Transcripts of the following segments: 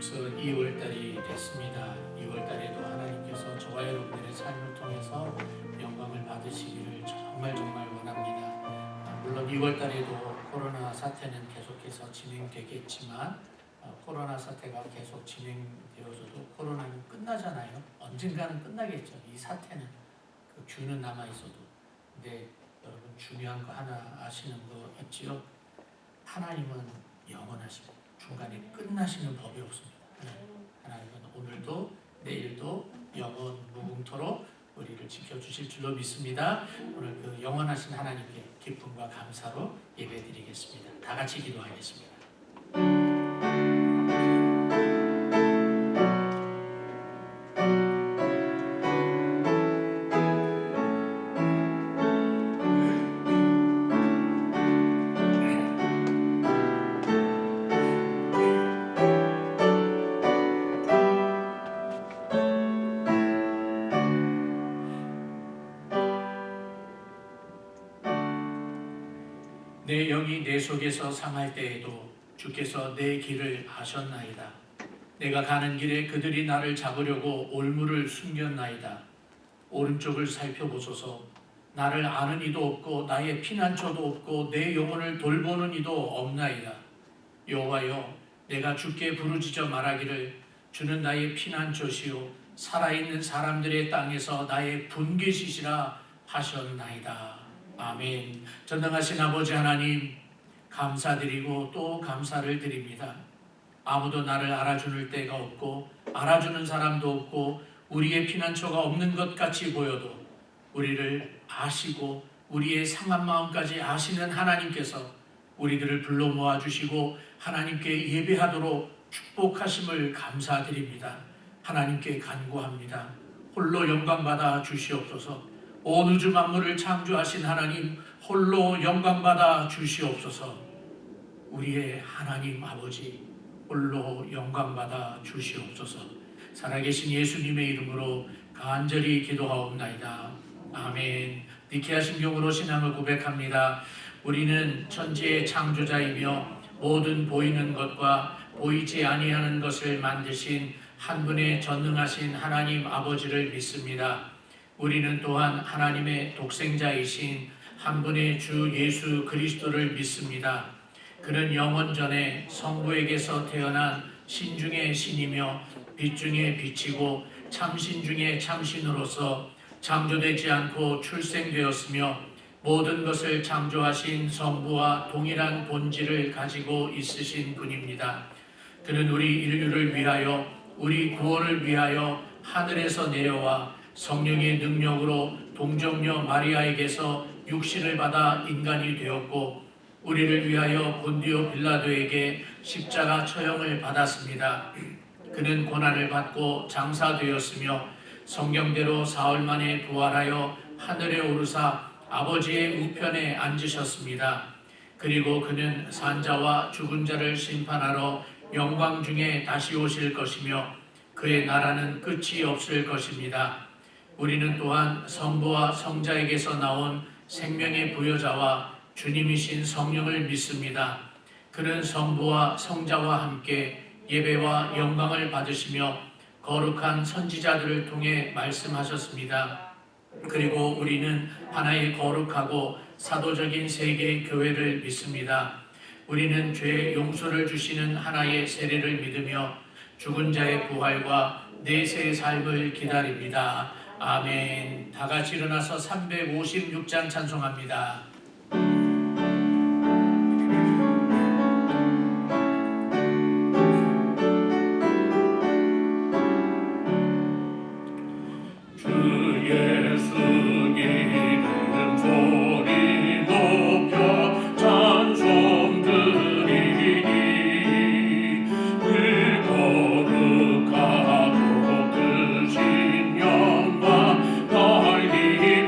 벌써 2월달이 됐습니다. 2월달에도 하나님께서 저와 여러분들의 삶을 통해서 영광을 받으시기를 정말 원합니다. 물론 2월달에도 코로나 사태는 계속해서 진행되겠지만 코로나 사태가 계속 진행되어져도 코로나는 끝나잖아요. 언젠가는 끝나겠죠. 이 사태는 그 균은 남아있어도. 근데 여러분 중요한 거 하나 아시는 거 있지요? 하나님은 영원하십니다. 중간에 끝나시는 법이 없습니다. 하나님은 오늘도 내일도 영원 무궁토록 우리를 지켜주실 줄로 믿습니다. 오늘 그 영원하신 하나님께 기쁨과 감사로 예배드리겠습니다. 다 같이 기도하겠습니다. 내 영이 내 속에서 상할 때에도 주께서 내 길을 아셨나이다. 내가 가는 길에 그들이 나를 잡으려고 올무를 숨겼나이다. 오른쪽을 살펴보소서. 나를 아는 이도 없고 나의 피난처도 없고 내 영혼을 돌보는 이도 없나이다. 여호와여, 내가 주께 부르짖어 말하기를 주는 나의 피난처시요 살아있는 사람들의 땅에서 나의 분깃이시라 하셨나이다. 아멘. 전능하신 아버지 하나님, 감사드리고 또 감사를 드립니다. 아무도 나를 알아주는 때가 없고 알아주는 사람도 없고 우리의 피난처가 없는 것 같이 보여도 우리를 아시고 우리의 상한 마음까지 아시는 하나님께서 우리들을 불러 모아주시고 하나님께 예배하도록 축복하심을 감사드립니다. 하나님께 간구합니다. 홀로 영광받아 주시옵소서. 온 우주 만물을 창조하신 하나님, 홀로 영광받아 주시옵소서. 우리의 하나님 아버지, 홀로 영광받아 주시옵소서. 살아계신 예수님의 이름으로 간절히 기도하옵나이다. 아멘. 니케아 신경으로 신앙을 고백합니다. 우리는 천지의 창조자이며 모든 보이는 것과 보이지 아니하는 것을 만드신 한 분의 전능하신 하나님 아버지를 믿습니다. 우리는 또한 하나님의 독생자이신 한 분의 주 예수 그리스도를 믿습니다. 그는 영원 전에 성부에게서 태어난 신 중의 신이며 빛 중의 빛이고 참신 중의 참신으로서 창조되지 않고 출생되었으며 모든 것을 창조하신 성부와 동일한 본질을 가지고 있으신 분입니다. 그는 우리 인류를 위하여 우리 구원을 위하여 하늘에서 내려와 성령의 능력으로 동정녀 마리아에게서 육신을 받아 인간이 되었고 우리를 위하여 본디오 빌라도에게 십자가 처형을 받았습니다. 그는 고난을 받고 장사되었으며 성경대로 사흘 만에 부활하여 하늘에 오르사 아버지의 우편에 앉으셨습니다. 그리고 그는 산자와 죽은 자를 심판하러 영광 중에 다시 오실 것이며 그의 나라는 끝이 없을 것입니다. 우리는 또한 성부와 성자에게서 나온 생명의 부여자와 주님이신 성령을 믿습니다. 그는 성부와 성자와 함께 예배와 영광을 받으시며 거룩한 선지자들을 통해 말씀하셨습니다. 그리고 우리는 하나의 거룩하고 사도적인 세계 교회를 믿습니다. 우리는 죄의 용서를 주시는 하나의 세례를 믿으며 죽은 자의 부활과 내세의 삶을 기다립니다. 아멘. 다 같이 일어나서 356장 찬송합니다.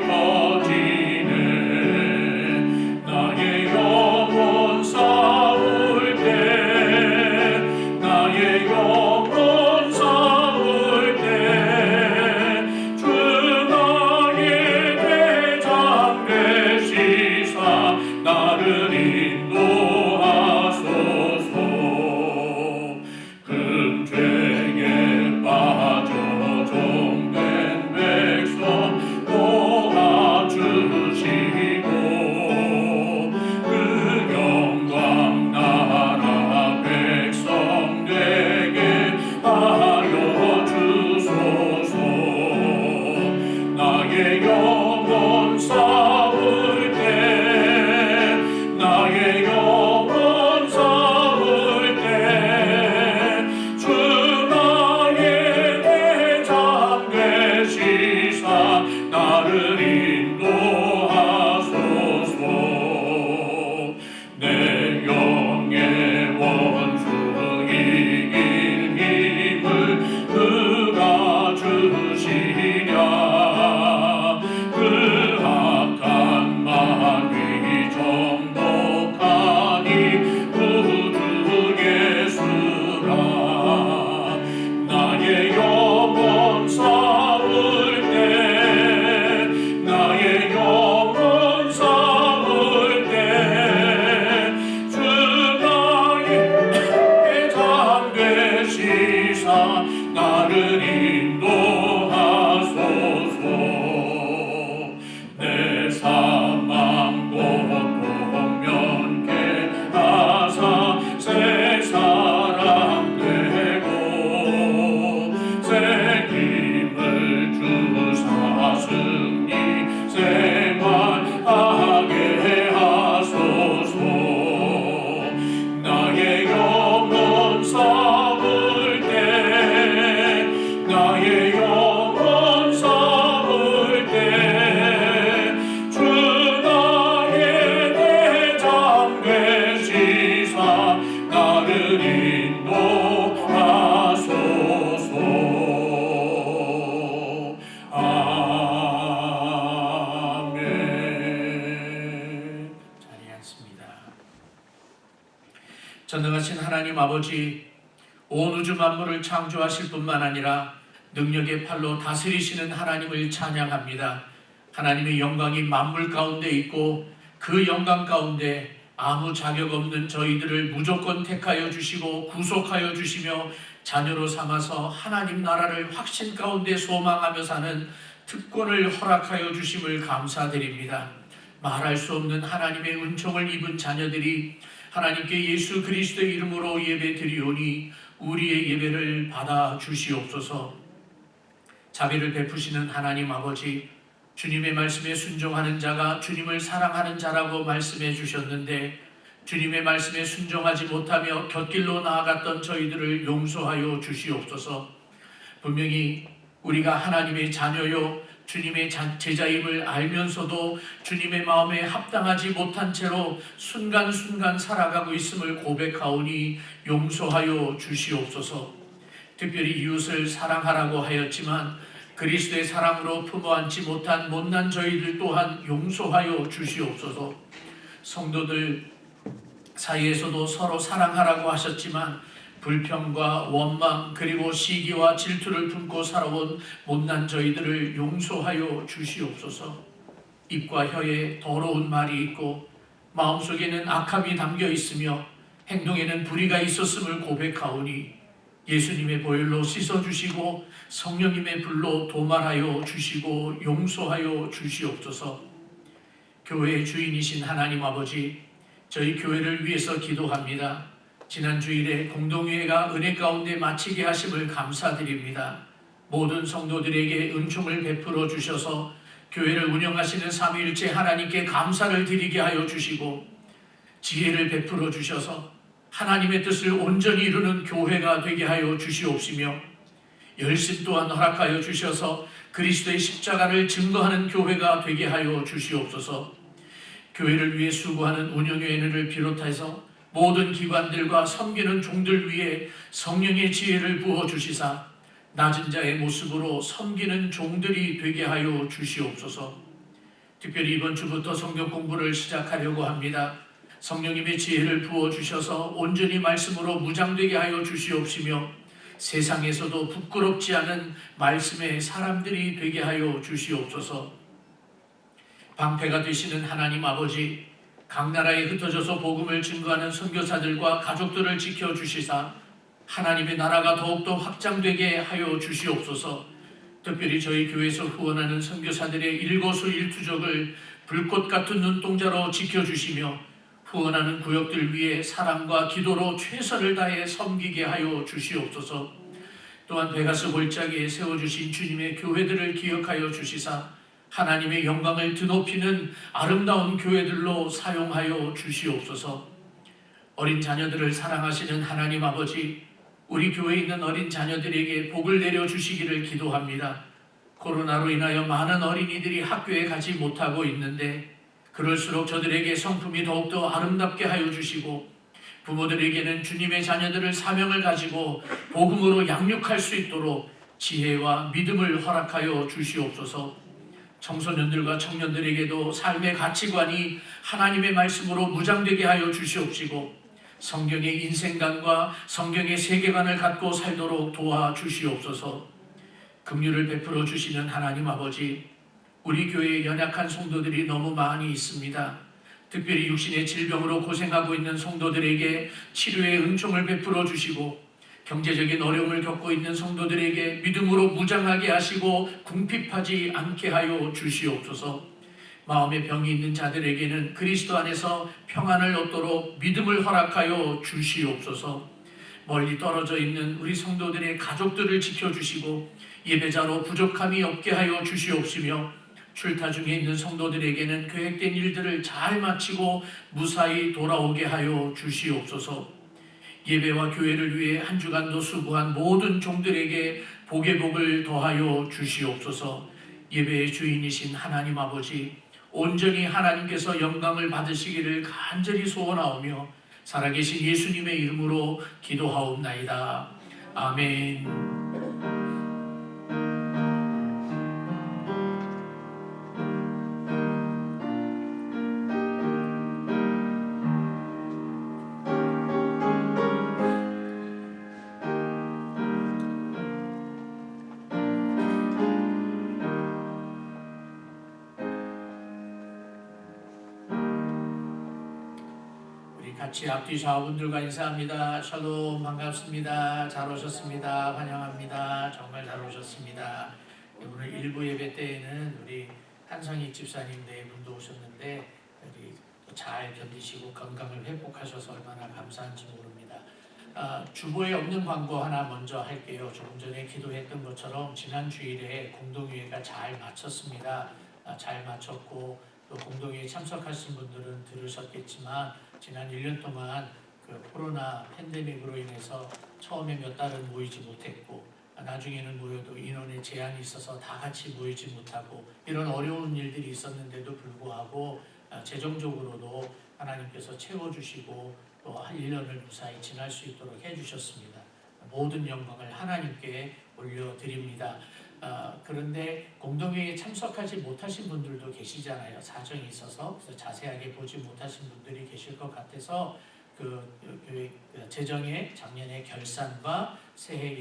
퍼지는 영의 원수 이길 힘을 누가 주시랴. 그 악한 마귀 정복하니 구주 예수라. 나의 영혼 싸울 때, 나의 영혼 싸울 때 주 나의 장 되시사 나를 인도하소서. 내 사망 고통 면케 하사 새 사람 되고 새 힘을 주사 승리 생활하게 하소서. 나의 영혼 싸울 때, 나의 영혼 싸울 때 주 나의 대장 되시사 나를 인도하소서. 아멘. 자리에 앉습니다. 전능하신 하나님 아버지, 온 우주 만물을 창조하실 뿐만 아니라 능력의 팔로 다스리시는 하나님을 찬양합니다. 하나님의 영광이 만물 가운데 있고 그 영광 가운데 아무 자격 없는 저희들을 무조건 택하여 주시고 구속하여 주시며 자녀로 삼아서 하나님 나라를 확신 가운데 소망하며 사는 특권을 허락하여 주심을 감사드립니다. 말할 수 없는 하나님의 은총을 입은 자녀들이 하나님께 예수 그리스도의 이름으로 예배 드리오니 우리의 예배를 받아 주시옵소서. 자비를 베푸시는 하나님 아버지, 주님의 말씀에 순종하는 자가 주님을 사랑하는 자라고 말씀해 주셨는데 주님의 말씀에 순종하지 못하며 곁길로 나아갔던 저희들을 용서하여 주시옵소서. 분명히 우리가 하나님의 자녀요 주님의 제자임을 알면서도 주님의 마음에 합당하지 못한 채로 순간순간 살아가고 있음을 고백하오니 용서하여 주시옵소서. 특별히 이웃을 사랑하라고 하였지만 그리스도의 사랑으로 품어안지 못한 못난 저희들 또한 용서하여 주시옵소서. 성도들 사이에서도 서로 사랑하라고 하셨지만 불평과 원망 그리고 시기와 질투를 품고 살아온 못난 저희들을 용서하여 주시옵소서. 입과 혀에 더러운 말이 있고 마음속에는 악함이 담겨 있으며 행동에는 불의가 있었음을 고백하오니 예수님의 보혈로 씻어주시고 성령님의 불로 도말하여 주시고 용서하여 주시옵소서. 교회의 주인이신 하나님 아버지, 저희 교회를 위해서 기도합니다. 지난 주일에 공동회가 은혜 가운데 마치게 하심을 감사드립니다. 모든 성도들에게 은총을 베풀어 주셔서 교회를 운영하시는 삼위일체 하나님께 감사를 드리게 하여 주시고 지혜를 베풀어 주셔서 하나님의 뜻을 온전히 이루는 교회가 되게 하여 주시옵시며 열심 또한 허락하여 주셔서 그리스도의 십자가를 증거하는 교회가 되게 하여 주시옵소서. 교회를 위해 수고하는 운영위원회를 비롯해서 모든 기관들과 섬기는 종들 위해 성령의 지혜를 부어주시사 낮은 자의 모습으로 섬기는 종들이 되게 하여 주시옵소서. 특별히 이번 주부터 성경 공부를 시작하려고 합니다. 성령님의 지혜를 부어주셔서 온전히 말씀으로 무장되게 하여 주시옵시며 세상에서도 부끄럽지 않은 말씀의 사람들이 되게 하여 주시옵소서. 방패가 되시는 하나님 아버지, 각 나라에 흩어져서 복음을 증거하는 선교사들과 가족들을 지켜주시사 하나님의 나라가 더욱더 확장되게 하여 주시옵소서. 특별히 저희 교회에서 후원하는 선교사들의 일거수일투족을 불꽃 같은 눈동자로 지켜주시며 후원하는 구역들 위에 사랑과 기도로 최선을 다해 섬기게 하여 주시옵소서. 또한 베가스 골짜기에 세워주신 주님의 교회들을 기억하여 주시사 하나님의 영광을 드높이는 아름다운 교회들로 사용하여 주시옵소서. 어린 자녀들을 사랑하시는 하나님 아버지, 우리 교회에 있는 어린 자녀들에게 복을 내려주시기를 기도합니다. 코로나로 인하여 많은 어린이들이 학교에 가지 못하고 있는데 그럴수록 저들에게 성품이 더욱더 아름답게 하여 주시고 부모들에게는 주님의 자녀들을 사명을 가지고 복음으로 양육할 수 있도록 지혜와 믿음을 허락하여 주시옵소서. 청소년들과 청년들에게도 삶의 가치관이 하나님의 말씀으로 무장되게 하여 주시옵시고 성경의 인생관과 성경의 세계관을 갖고 살도록 도와주시옵소서. 긍휼을 베풀어 주시는 하나님 아버지, 우리 교회에 연약한 성도들이 너무 많이 있습니다. 특별히 육신의 질병으로 고생하고 있는 성도들에게 치료의 은총을 베풀어 주시고 경제적인 어려움을 겪고 있는 성도들에게 믿음으로 무장하게 하시고 궁핍하지 않게 하여 주시옵소서. 마음의 병이 있는 자들에게는 그리스도 안에서 평안을 얻도록 믿음을 허락하여 주시옵소서. 멀리 떨어져 있는 우리 성도들의 가족들을 지켜주시고 예배자로 부족함이 없게 하여 주시옵시며 출타 중에 있는 성도들에게는 계획된 일들을 잘 마치고 무사히 돌아오게 하여 주시옵소서. 예배와 교회를 위해 한 주간도 수고한 모든 종들에게 복의 복을 더하여 주시옵소서. 예배의 주인이신 하나님 아버지, 온전히 하나님께서 영광을 받으시기를 간절히 소원하오며 살아계신 예수님의 이름으로 기도하옵나이다. 아멘. 같이 앞뒤 좌우분들과 인사합니다. 샬롬, 반갑습니다. 잘 오셨습니다. 환영합니다. 정말 잘 오셨습니다. 오늘 일부 예배 때에는 우리 한성익 집사님 네 분도 오셨는데 우리 잘 견디시고 건강을 회복하셔서 얼마나 감사한지 모릅니다. 주보에 없는 광고 하나 먼저 할게요. 조금 전에 기도했던 것처럼 지난 주일에 공동회의가 잘 마쳤습니다. 잘 마쳤고 또 공동회의에 참석하신 분들은 들으셨겠지만 지난 1년 동안 그 코로나 팬데믹으로 인해서 처음에 몇 달은 모이지 못했고 나중에는 모여도 인원의 제한이 있어서 다 같이 모이지 못하고 이런 어려운 일들이 있었는데도 불구하고 재정적으로도 하나님께서 채워주시고 또 한 1년을 무사히 지날 수 있도록 해주셨습니다. 모든 영광을 하나님께 올려드립니다. 그런데 공동회의에 참석하지 못하신 분들도 계시잖아요. 사정이 있어서. 그래서 자세하게 보지 못하신 분들이 계실 것 같아서 그 재정의 작년의 결산과 새해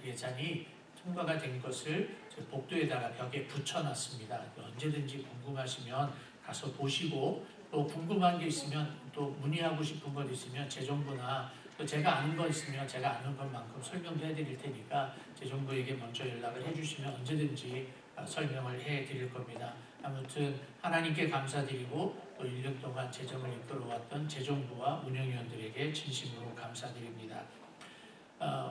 예산이 통과가 된 것을 복도에다가 벽에 붙여놨습니다. 언제든지 궁금하시면 가서 보시고 또 궁금한 게 있으면 또 문의하고 싶은 것 있으면 재정부나 또 제가 아는 거 있으면 제가 아는 것만큼 설명도 해드릴 테니까 재정부에게 먼저 연락을 해주시면 언제든지 설명을 해드릴 겁니다. 아무튼 하나님께 감사드리고 또 1년 동안 재정을 이끌어왔던 재정부와 운영위원들에게 진심으로 감사드립니다.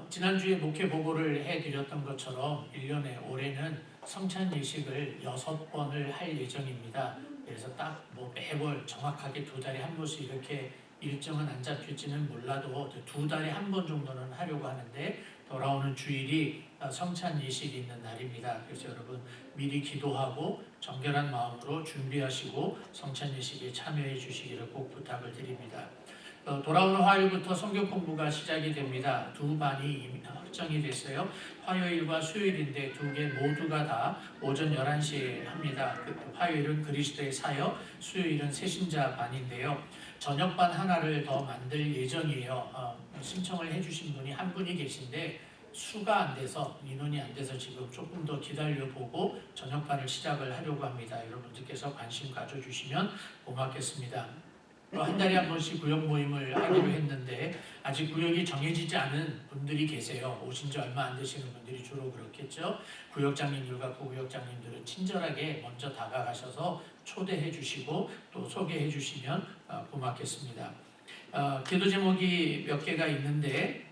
지난주에 목회 보고를 해드렸던 것처럼 1년에 올해는 성찬 예식을 6번을 할 예정입니다. 그래서 딱 매월 정확하게 2달에 한 번씩 이렇게 일정은 안 잡힐지는 몰라도 2달에 한 번 정도는 하려고 하는데 돌아오는 주일이 성찬 예식이 있는 날입니다. 그래서 여러분 미리 기도하고 정결한 마음으로 준비하시고 성찬 예식에 참여해 주시기를 꼭 부탁을 드립니다. 돌아오는 화요일부터 성경 공부가 시작이 됩니다. 2반이 이미 확정이 됐어요. 화요일과 수요일인데 2개 모두가 다 오전 11시에 합니다. 화요일은 그리스도의 사역, 수요일은 새신자 반인데요. 저녁반 하나를 더 만들 예정이에요. 신청을 해주신 분이 한 분이 계신데 수가 안 돼서 인원이 안 돼서 지금 조금 더 기다려보고 저녁반을 시작을 하려고 합니다. 여러분들께서 관심 가져주시면 고맙겠습니다. 또 한 달에 한 번씩 구역 모임을 하기로 했는데 아직 구역이 정해지지 않은 분들이 계세요. 오신 지 얼마 안 되시는 분들이 주로 그렇겠죠. 구역장님들과 부구역장님들은 친절하게 먼저 다가가셔서 초대해 주시고 또 소개해 주시면 고맙겠습니다. 기도 제목이 몇 개가 있는데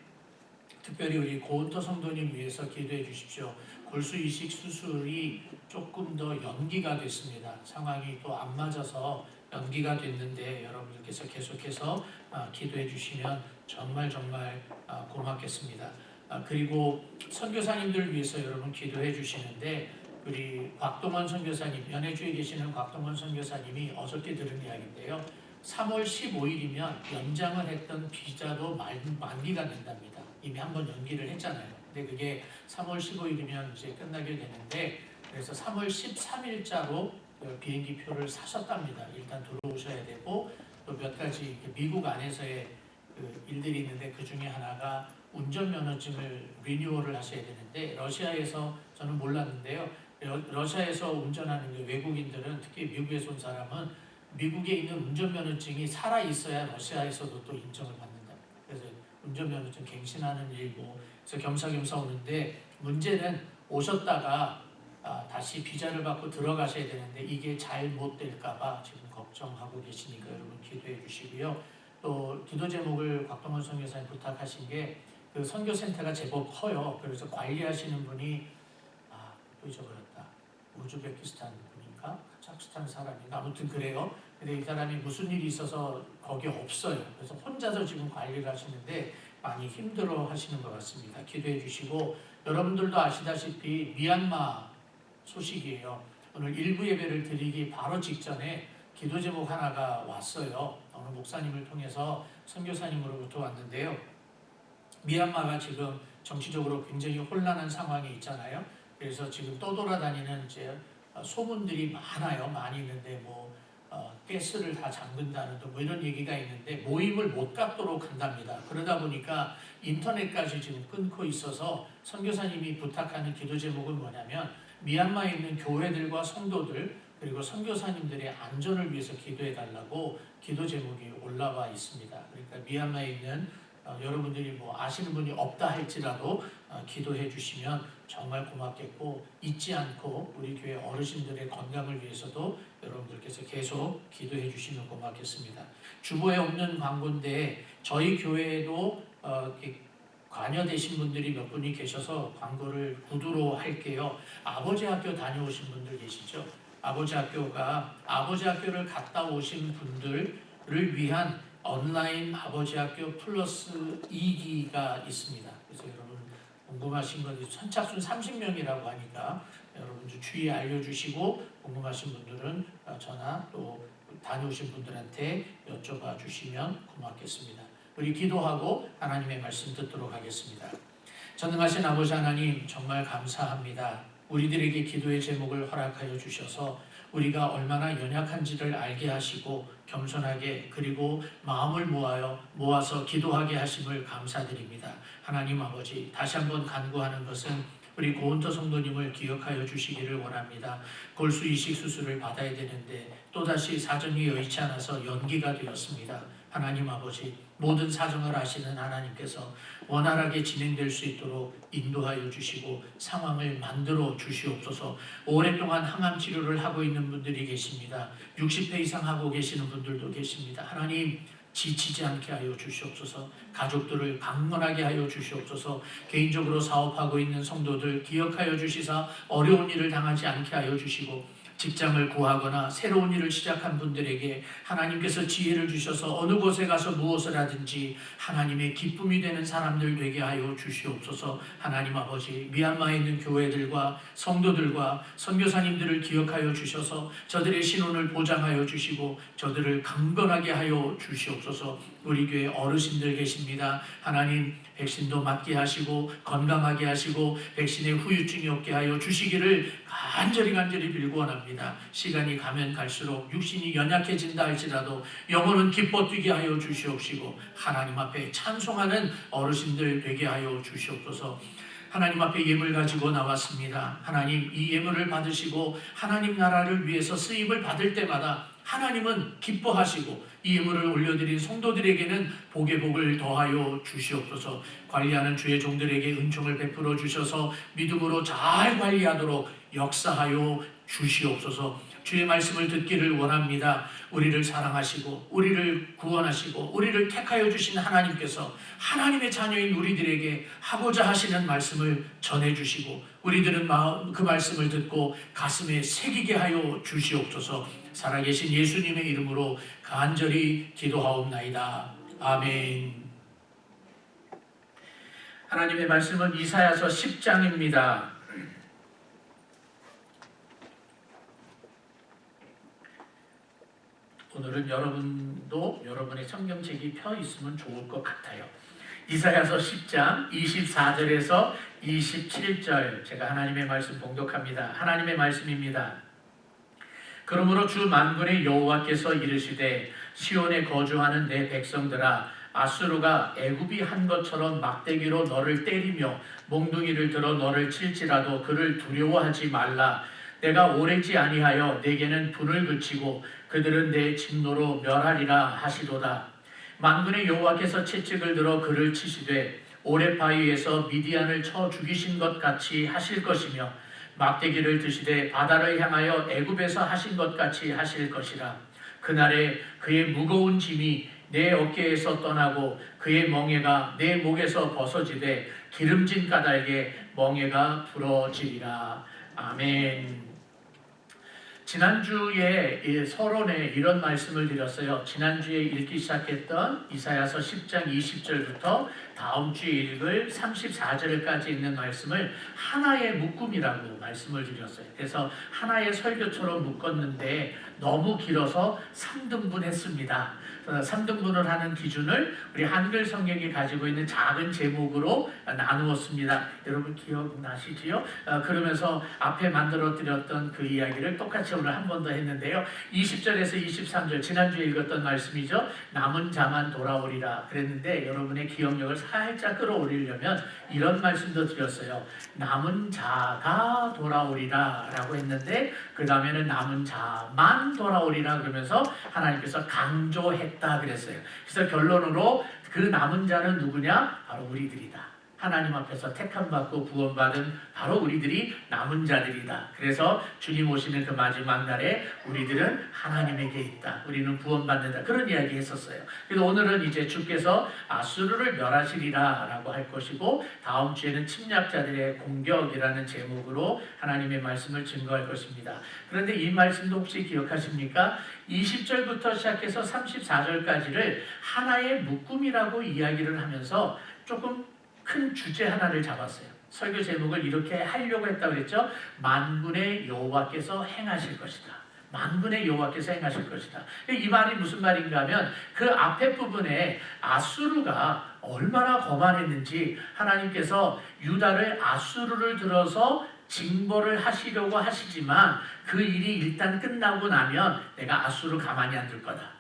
특별히 우리 고은터 성도님 위해서 기도해 주십시오. 골수 이식 수술이 조금 더 연기가 됐습니다. 상황이 또 안 맞아서 연기가 됐는데 여러분들께서 계속해서 기도해 주시면 정말 고맙겠습니다. 그리고 선교사님들 위해서 여러분 기도해 주시는데 우리 곽동원 선교사님, 연해주에 계시는 곽동원 선교사님이 어저께 들은 이야기인데요. 3월 15일이면 연장을 했던 비자도 만기가 된답니다. 이미 한번 연기를 했잖아요. 근데 그게 3월 15일이면 이제 끝나게 되는데, 그래서 3월 13일자로 비행기 표를 사셨답니다. 일단 들어오셔야 되고, 또 몇 가지 미국 안에서의 그 일들이 있는데, 그 중에 하나가 운전면허증을 리뉴얼을 하셔야 되는데, 러시아에서 저는 몰랐는데요. 러시아에서 운전하는 그 외국인들은, 특히 미국에서 온 사람은 미국에 있는 운전면허증이 살아 있어야 러시아에서도 또 인정을 받는다. 그래서 운전면허증 갱신하는 일고, 그래서 겸사겸사 오는데, 문제는 오셨다가 다시 비자를 받고 들어가셔야 되는데 이게 잘 못 될까봐 지금 걱정하고 계시니까 여러분 기도해 주시고요. 또 기도 제목을 곽동원 선교사님 부탁하신 게, 그 선교센터가 제법 커요. 그래서 관리하시는 분이 또 잊어버렸다. 우즈베키스탄 분인가? 카자흐스탄 사람인가? 아무튼 그래요. 근데 이 사람이 무슨 일이 있어서 거기 없어요. 그래서 혼자서 지금 관리를 하시는데 많이 힘들어 하시는 것 같습니다. 기도해 주시고, 여러분들도 아시다시피 미얀마 소식이에요. 오늘 일부 예배를 드리기 바로 직전에 기도 제목 하나가 왔어요. 어느 목사님을 통해서 선교사님으로부터 왔는데요. 미얀마가 지금 정치적으로 굉장히 혼란한 상황이 있잖아요. 그래서 지금 떠돌아다니는 이제 소문들이 많아요. 많이 있는데 가스를 다 잠근다는 뭐 이런 얘기가 있는데 모임을 못 갖도록 한답니다. 그러다 보니까 인터넷까지 지금 끊고 있어서 선교사님이 부탁하는 기도 제목은 뭐냐면, 미얀마에 있는 교회들과 성도들 그리고 선교사님들의 안전을 위해서 기도해 달라고 기도 제목이 올라와 있습니다. 그러니까 미얀마에 있는 여러분들이 아시는 분이 없다 할지라도 기도해 주시면 정말 고맙겠고, 잊지 않고 우리 교회 어르신들의 건강을 위해서도 여러분들께서 계속 기도해 주시면 고맙겠습니다. 주보에 없는 광고인데 저희 교회에도 관여되신 분들이 몇 분이 계셔서 광고를 구두로 할게요. 아버지 학교 다녀오신 분들 계시죠? 아버지 학교를 갔다 오신 분들을 위한 온라인 아버지 학교 플러스 2기가 있습니다. 그래서 여러분 궁금하신 건 선착순 30명이라고 하니까 여러분 주위에 알려주시고, 궁금하신 분들은 전화 또 다녀오신 분들한테 여쭤봐 주시면 고맙겠습니다. 우리 기도하고 하나님의 말씀 듣도록 하겠습니다. 전능하신 아버지 하나님, 정말 감사합니다. 우리들에게 기도의 제목을 허락하여 주셔서 우리가 얼마나 연약한지를 알게 하시고 겸손하게 그리고 마음을 모아서 기도하게 하심을 감사드립니다. 하나님 아버지, 다시 한번 간구하는 것은 우리 고은터 성도님을 기억하여 주시기를 원합니다. 골수 이식 수술을 받아야 되는데 또다시 사정이 여의치 않아서 연기가 되었습니다. 하나님 아버지, 모든 사정을 아시는 하나님께서 원활하게 진행될 수 있도록 인도하여 주시고 상황을 만들어 주시옵소서. 오랫동안 항암 치료를 하고 있는 분들이 계십니다. 60회 이상 하고 계시는 분들도 계십니다. 하나님, 지치지 않게 하여 주시옵소서. 가족들을 강건하게 하여 주시옵소서. 개인적으로 사업하고 있는 성도들 기억하여 주시사 어려운 일을 당하지 않게 하여 주시고, 직장을 구하거나 새로운 일을 시작한 분들에게 하나님께서 지혜를 주셔서 어느 곳에 가서 무엇을 하든지 하나님의 기쁨이 되는 사람들 되게 하여 주시옵소서. 하나님 아버지, 미얀마에 있는 교회들과 성도들과 선교사님들을 기억하여 주셔서 저들의 신원을 보장하여 주시고 저들을 강건하게 하여 주시옵소서. 우리 교회 어르신들 계십니다. 하나님, 백신도 맞게 하시고 건강하게 하시고 백신의 후유증이 없게 하여 주시기를 간절히 빌고 원합니다. 시간이 가면 갈수록 육신이 연약해진다 할지라도 영혼은 기뻐 뛰게 하여 주시옵시고 하나님 앞에 찬송하는 어르신들 되게 하여 주시옵소서. 하나님 앞에 예물 가지고 나왔습니다. 하나님, 이 예물을 받으시고 하나님 나라를 위해서 쓰임을 받을 때마다 하나님은 기뻐하시고 이 예물을 올려드린 성도들에게는 복의 복을 더하여 주시옵소서. 관리하는 주의 종들에게 은총을 베풀어 주셔서 믿음으로 잘 관리하도록 역사하여 주시옵소서. 주의 말씀을 듣기를 원합니다. 우리를 사랑하시고 우리를 구원하시고 우리를 택하여 주신 하나님께서 하나님의 자녀인 우리들에게 하고자 하시는 말씀을 전해주시고 우리들은 그 말씀을 듣고 가슴에 새기게 하여 주시옵소서. 살아계신 예수님의 이름으로 간절히 기도하옵나이다. 아멘. 하나님의 말씀은 이사야서 10장입니다. 오늘은 여러분도 여러분의 성경책이 펴 있으면 좋을 것 같아요. 이사야서 10장 24절에서 27절 제가 하나님의 말씀 봉독합니다. 하나님의 말씀입니다. 그러므로 주 만군의 여호와께서 이르시되 시온에 거주하는 내 백성들아 아수르가 애굽이 한 것처럼 막대기로 너를 때리며 몽둥이를 들어 너를 칠지라도 그를 두려워하지 말라. 내가 오래지 아니하여 내게는 분을 그치고 그들은 내 진노로 멸하리라 하시도다. 만군의 여호와께서 채찍을 들어 그를 치시되 오레바위에서 미디안을 쳐 죽이신 것 같이 하실 것이며 막대기를 드시되 바다를 향하여 애굽에서 하신 것 같이 하실 것이라. 그날에 그의 무거운 짐이 내 어깨에서 떠나고 그의 멍에가 내 목에서 벗어지되 기름진 까닭에 멍에가 부러지리라. 아멘. 지난주에 서론에 이런 말씀을 드렸어요. 지난주에 읽기 시작했던 이사야서 10장 20절부터 다음 주에 읽을 34절까지 있는 말씀을 하나의 묶음이라고 말씀을 드렸어요. 그래서 하나의 설교처럼 묶었는데 너무 길어서 3등분 했습니다. 3등분을 하는 기준을 우리 한글 성경이 가지고 있는 작은 제목으로 나누었습니다. 여러분 기억나시지요? 그러면서 앞에 만들어 드렸던 그 이야기를 똑같이 오늘 한 번 더 했는데요. 20절에서 23절 지난주에 읽었던 말씀이죠. 남은 자만 돌아오리라 그랬는데 여러분의 기억력을 살짝 끌어올리려면 이런 말씀도 드렸어요. 남은 자가 돌아오리라 라고 했는데 그 다음에는 남은 자만 돌아오리라 그러면서 하나님께서 강조했다 그랬어요. 그래서 결론으로 그 남은 자는 누구냐? 바로 우리들이다. 하나님 앞에서 택함받고 구원받은 바로 우리들이 남은 자들이다. 그래서 주님 오시는 그 마지막 날에 우리들은 하나님에게 있다. 우리는 구원받는다. 그런 이야기 했었어요. 그래서 오늘은 이제 주께서 아수르를 멸하시리라 라고 할 것이고 다음 주에는 침략자들의 공격이라는 제목으로 하나님의 말씀을 증거할 것입니다. 그런데 이 말씀도 혹시 기억하십니까? 20절부터 시작해서 34절까지를 하나의 묶음이라고 이야기를 하면서 조금 큰 주제 하나를 잡았어요. 설교 제목을 이렇게 하려고 했다고 그랬죠. 만군의 여호와께서 행하실 것이다. 만군의 여호와께서 행하실 것이다. 이 말이 무슨 말인가 하면 그 앞에 부분에 아수르가 얼마나 거만했는지 하나님께서 유다를 아수르를 들어서 징벌을 하시려고 하시지만 그 일이 일단 끝나고 나면 내가 아수르 가만히 안 둘 거다.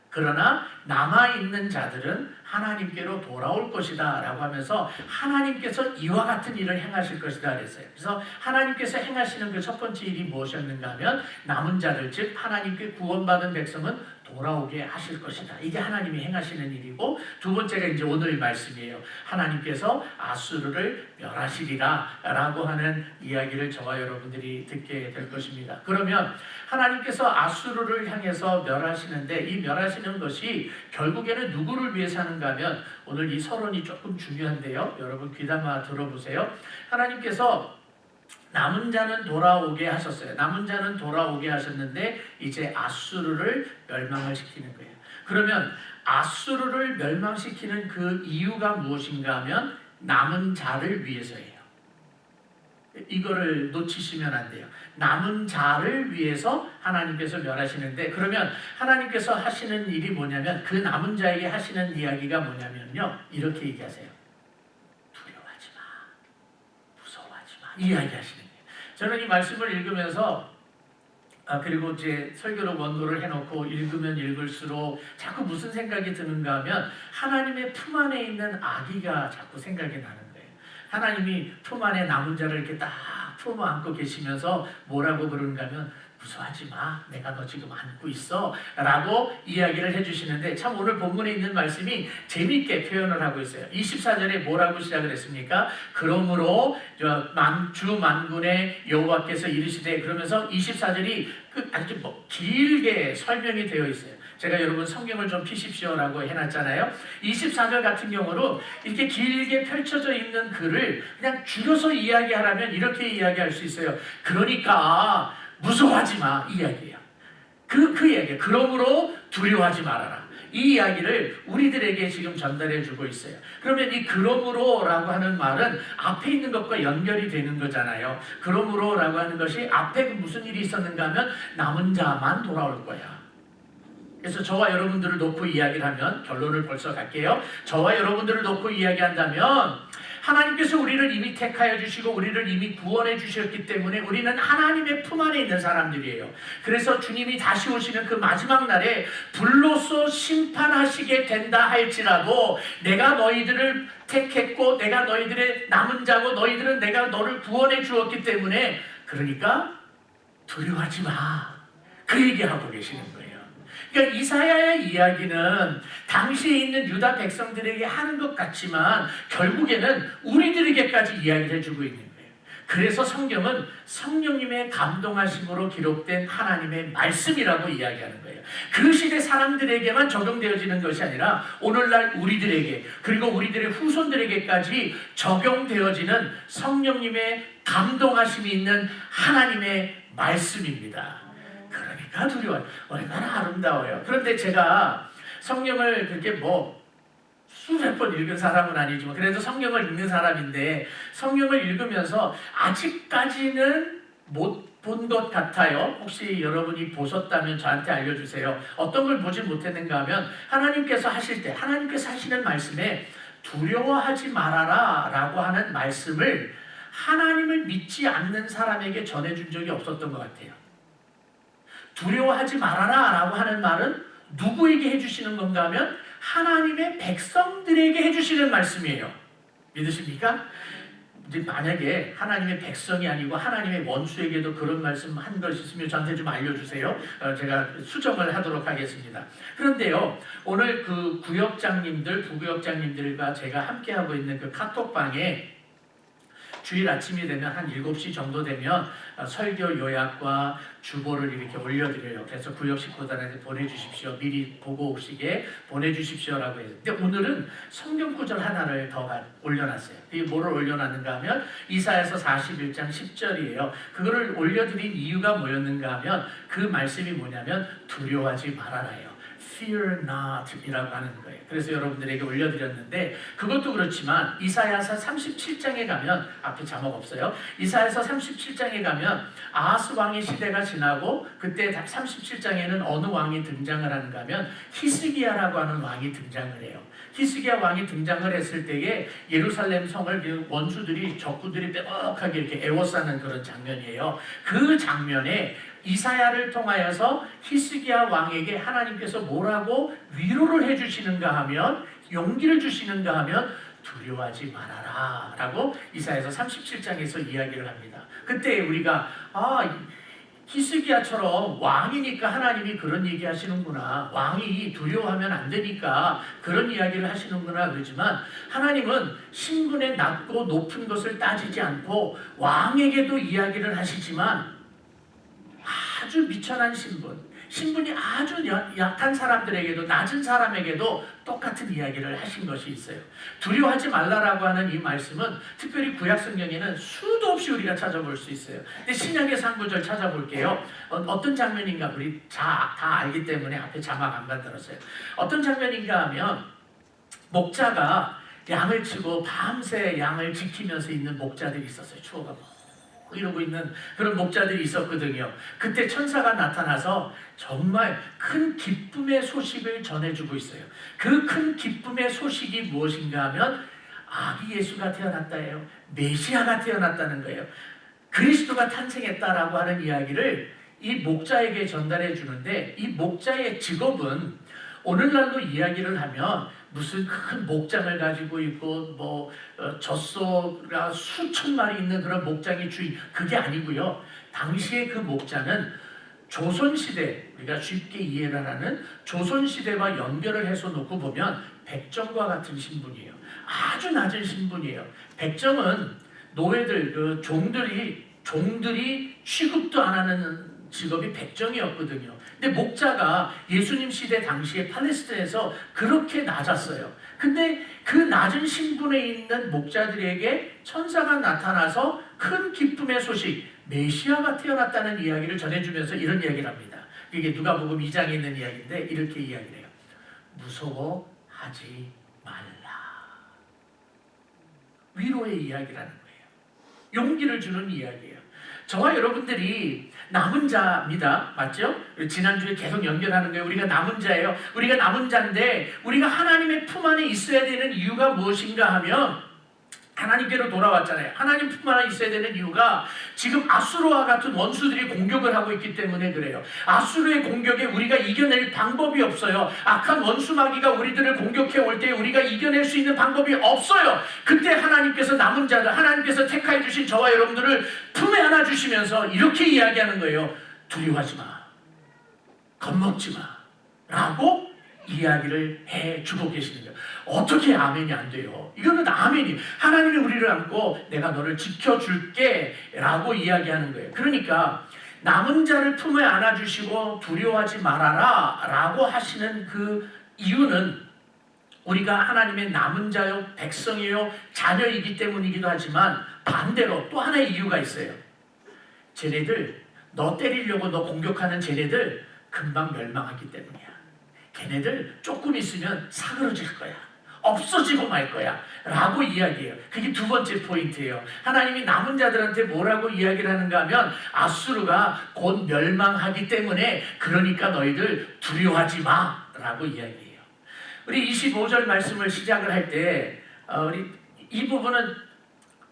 그러나 남아있는 자들은 하나님께로 돌아올 것이다 라고 하면서 하나님께서 이와 같은 일을 행하실 것이다 그랬어요. 그래서 하나님께서 행하시는 그 첫 번째 일이 무엇이었는가 하면 남은 자들 즉 하나님께 구원받은 백성은 돌아오게 하실 것이다. 이게 하나님이 행하시는 일이고 두 번째가 이제 오늘 말씀이에요. 하나님께서 아수르를 멸하시리라 라고 하는 이야기를 저와 여러분들이 듣게 될 것입니다. 그러면 하나님께서 아수르를 향해서 멸하시는데 이 멸하시는 것이 결국에는 누구를 위해서 하는가 하면 오늘 이 서론이 조금 중요한데요. 여러분 귀담아 들어보세요. 하나님께서 남은 자는 돌아오게 하셨어요. 남은 자는 돌아오게 하셨는데 이제 아수르를 멸망을 시키는 거예요. 그러면 아수르를 멸망시키는 그 이유가 무엇인가 하면 남은 자를 위해서예요. 이거를 놓치시면 안 돼요. 남은 자를 위해서 하나님께서 멸하시는데 그러면 하나님께서 하시는 일이 뭐냐면 그 남은 자에게 하시는 이야기가 뭐냐면요. 이렇게 얘기하세요. 두려워하지 마. 무서워하지 마. 이 이야기 하시는 거예요. 저는 이 말씀을 읽으면서 그리고 이제 설교로 원고를 해놓고 읽으면 읽을수록 자꾸 무슨 생각이 드는가 하면 하나님의 품 안에 있는 아기가 자꾸 생각이 나는 거예요. 하나님이 품 안에 남은 자를 이렇게 딱 품어 안고 계시면서 뭐라고 그러는가 하면 무서워하지 마. 내가 너 지금 안고 있어. 라고 이야기를 해주시는데 참 오늘 본문에 있는 말씀이 재미있게 표현을 하고 있어요. 24절에 뭐라고 시작을 했습니까? 그러므로 주 만군의 여호와께서 이르시되 그러면서 24절이 아주 길게 설명이 되어 있어요. 제가 여러분 성경을 좀 피십시오라고 해놨잖아요. 24절 같은 경우로 이렇게 길게 펼쳐져 있는 글을 그냥 줄여서 이야기하라면 이렇게 이야기할 수 있어요. 그러니까 무서워하지 마 이 이야기예요. 그 이야기예요. 그러므로 두려워하지 말아라. 이 이야기를 우리들에게 지금 전달해 주고 있어요. 그러면 이 그러므로라고 하는 말은 앞에 있는 것과 연결이 되는 거잖아요. 그러므로라고 하는 것이 앞에 무슨 일이 있었는가 하면 남은 자만 돌아올 거야. 그래서 저와 여러분들을 놓고 이야기를 하면, 결론을 벌써 갈게요. 저와 여러분들을 놓고 이야기한다면 하나님께서 우리를 이미 택하여 주시고 우리를 이미 구원해 주셨기 때문에 우리는 하나님의 품 안에 있는 사람들이에요. 그래서 주님이 다시 오시는 그 마지막 날에 불로써 심판하시게 된다 할지라도 내가 너희들을 택했고 내가 너희들의 남은 자고 너희들은 내가 너를 구원해 주었기 때문에 그러니까 두려워하지 마. 그 얘기하고 계시는 거예요. 그러니까 이사야의 이야기는 당시에 있는 유다 백성들에게 하는 것 같지만 결국에는 우리들에게까지 이야기를 해주고 있는 거예요. 그래서 성경은 성령님의 감동하심으로 기록된 하나님의 말씀이라고 이야기하는 거예요. 그 시대 사람들에게만 적용되어지는 것이 아니라 오늘날 우리들에게 그리고 우리들의 후손들에게까지 적용되어지는 성령님의 감동하심이 있는 하나님의 말씀입니다. 그러니까 두려워요. 얼마나 아름다워요. 그런데 제가 성경을 그렇게 수백 번 읽은 사람은 아니지만 그래도 성경을 읽는 사람인데 성경을 읽으면서 아직까지는 못 본 것 같아요. 혹시 여러분이 보셨다면 저한테 알려주세요. 어떤 걸 보지 못했는가 하면 하나님께서 하시는 말씀에 두려워하지 말아라 라고 하는 말씀을 하나님을 믿지 않는 사람에게 전해준 적이 없었던 것 같아요. 두려워하지 말아라 라고 하는 말은 누구에게 해주시는 건가 하면 하나님의 백성들에게 해주시는 말씀이에요. 믿으십니까? 만약에 하나님의 백성이 아니고 하나님의 원수에게도 그런 말씀 한 것이 있으면 저한테 좀 알려주세요. 제가 수정을 하도록 하겠습니다. 그런데요, 오늘 그 구역장님들, 부구역장님들과 제가 함께하고 있는 그 카톡방에 주일 아침이 되면 한 7시 정도 되면 설교 요약과 주보를 이렇게 올려드려요. 그래서 구역 식구단한테 보내주십시오. 미리 보고 오시게 보내주십시오라고 해요. 근데 오늘은 성경 구절 하나를 더 올려놨어요. 이게 뭐를 올려놨는가 하면 이사야서 41장 10절이에요. 그거를 올려드린 이유가 뭐였는가 하면 그 말씀이 뭐냐면 두려워하지 말아라요. Fear not 이라고 하는 거예요. 그래서 여러분들에게 올려드렸는데 그것도 그렇지만 이사야서 37장에 가면 앞에 자막 없어요. 이사야서 37장에 가면 아하스 왕의 시대가 지나고 그때 37장에는 어느 왕이 등장을 하는가 하면 히스기야라고 하는 왕이 등장을 해요. 히스기야 왕이 등장을 했을 때에 예루살렘 성을 원수들이 적군들이 빼곡하게 이렇게 에워싸는 그런 장면이에요. 그 장면에 이사야를 통하여서 히스기야 왕에게 하나님께서 뭐라고 위로를 해주시는가 하면 용기를 주시는가 하면 두려워하지 말아라 라고 이사야서 37장에서 이야기를 합니다. 그때 우리가 히스기야처럼 왕이니까 하나님이 그런 얘기 하시는구나. 왕이 두려워하면 안 되니까 그런 이야기를 하시는구나 그러지만 하나님은 신분의 낮고 높은 것을 따지지 않고 왕에게도 이야기를 하시지만 아주 미천한 신분이 아주 약한 사람들에게도 낮은 사람에게도 똑같은 이야기를 하신 것이 있어요. 두려워하지 말라라고 하는 이 말씀은 특별히 구약 성경에는 수도 없이 우리가 찾아볼 수 있어요. 근데 신약에서 한 구절 찾아볼게요. 어떤 장면인가 우리 다 알기 때문에 앞에 자막 안 만들었어요. 어떤 장면인가 하면 목자가 양을 치고 밤새 양을 지키면서 있는 목자들이 있었어요. 추워가 이러고 있는 그런 목자들이 있었거든요. 그때 천사가 나타나서 정말 큰 기쁨의 소식을 전해주고 있어요. 그 큰 기쁨의 소식이 무엇인가 하면 아기 예수가 태어났다예요. 메시아가 태어났다는 거예요. 그리스도가 탄생했다라고 하는 이야기를 이 목자에게 전달해 주는데 이 목자의 직업은 오늘날로 이야기를 하면 무슨 큰 목장을 가지고 있고 젖소가 수천 마리 있는 그런 목장의 주인 그게 아니고요. 당시에 그 목자는 조선시대 우리가 쉽게 이해를 하는 조선시대와 연결을 해서 놓고 보면 백정과 같은 신분이에요. 아주 낮은 신분이에요. 백정은 노예들 그 종들이 취급도 안 하는 직업이 백정이었거든요. 근데 목자가 예수님 시대 당시에 팔레스타인에서 그렇게 낮았어요. 근데 그 낮은 신분에 있는 목자들에게 천사가 나타나서 큰 기쁨의 소식, 메시아가 태어났다는 이야기를 전해주면서 이런 이야기를 합니다. 이게 누가복음 2장에 있는 이야기인데 이렇게 이야기를 해요. 무서워하지 말라. 위로의 이야기라는 거예요. 용기를 주는 이야기예요. 저와 여러분들이 남은 자입니다. 맞죠? 지난주에 계속 연결하는 거예요. 우리가 남은 자예요. 우리가 남은 자인데 우리가 하나님의 품 안에 있어야 되는 이유가 무엇인가 하면 하나님께로 돌아왔잖아요. 하나님 품 안에 있어야 되는 이유가 지금 아수르와 같은 원수들이 공격을 하고 있기 때문에 그래요. 아수르의 공격에 우리가 이겨낼 방법이 없어요. 악한 원수 마귀가 우리들을 공격해 올 때 우리가 이겨낼 수 있는 방법이 없어요. 그때 하나님께서 남은 자들, 하나님께서 택하여 주신 저와 여러분들을 품에 안아 주시면서 이렇게 이야기하는 거예요. 두려워하지 마. 겁먹지 마. 라고 이야기를 해주고 계시는 거예요. 어떻게 아멘이 안 돼요? 이거는 아멘이. 하나님이 우리를 안고 내가 너를 지켜줄게 라고 이야기하는 거예요. 그러니까 남은 자를 품에 안아주시고 두려워하지 말아라 라고 하시는 그 이유는 우리가 하나님의 남은 자요, 백성이요, 자녀이기 때문이기도 하지만 반대로 또 하나의 이유가 있어요. 쟤네들, 너 때리려고 너 공격하는 쟤네들 금방 멸망하기 때문이야. 걔네들 조금 있으면 사그러질 거야. 없어지고 말 거야. 라고 이야기해요. 그게 두 번째 포인트예요. 하나님이 남은 자들한테 뭐라고 이야기를 하는가 하면 아수르가 곧 멸망하기 때문에 그러니까 너희들 두려워하지 마. 라고 이야기해요. 우리 25절 말씀을 시작을 할 때 우리 이 부분은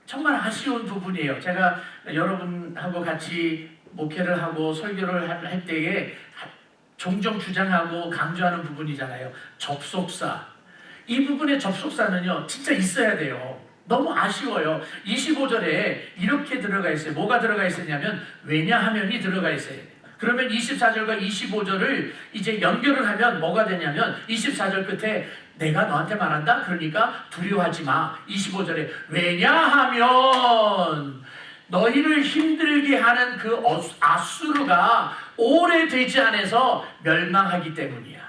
정말 아쉬운 부분이에요. 제가 여러분하고 같이 목회를 하고 설교를 할 때에 종종 주장하고 강조하는 부분이잖아요. 접속사. 이 부분의 접속사는요, 진짜 있어야 돼요. 너무 아쉬워요. 25절에 이렇게 들어가 있어요. 뭐가 들어가 있었냐면, 왜냐하면이 들어가 있어요. 그러면 24절과 25절을 이제 연결을 하면 뭐가 되냐면, 24절 끝에 내가 너한테 말한다? 그러니까 두려워하지 마. 25절에 왜냐하면 너희를 힘들게 하는 그 아수르가 오래되지 않아서 멸망하기 때문이야.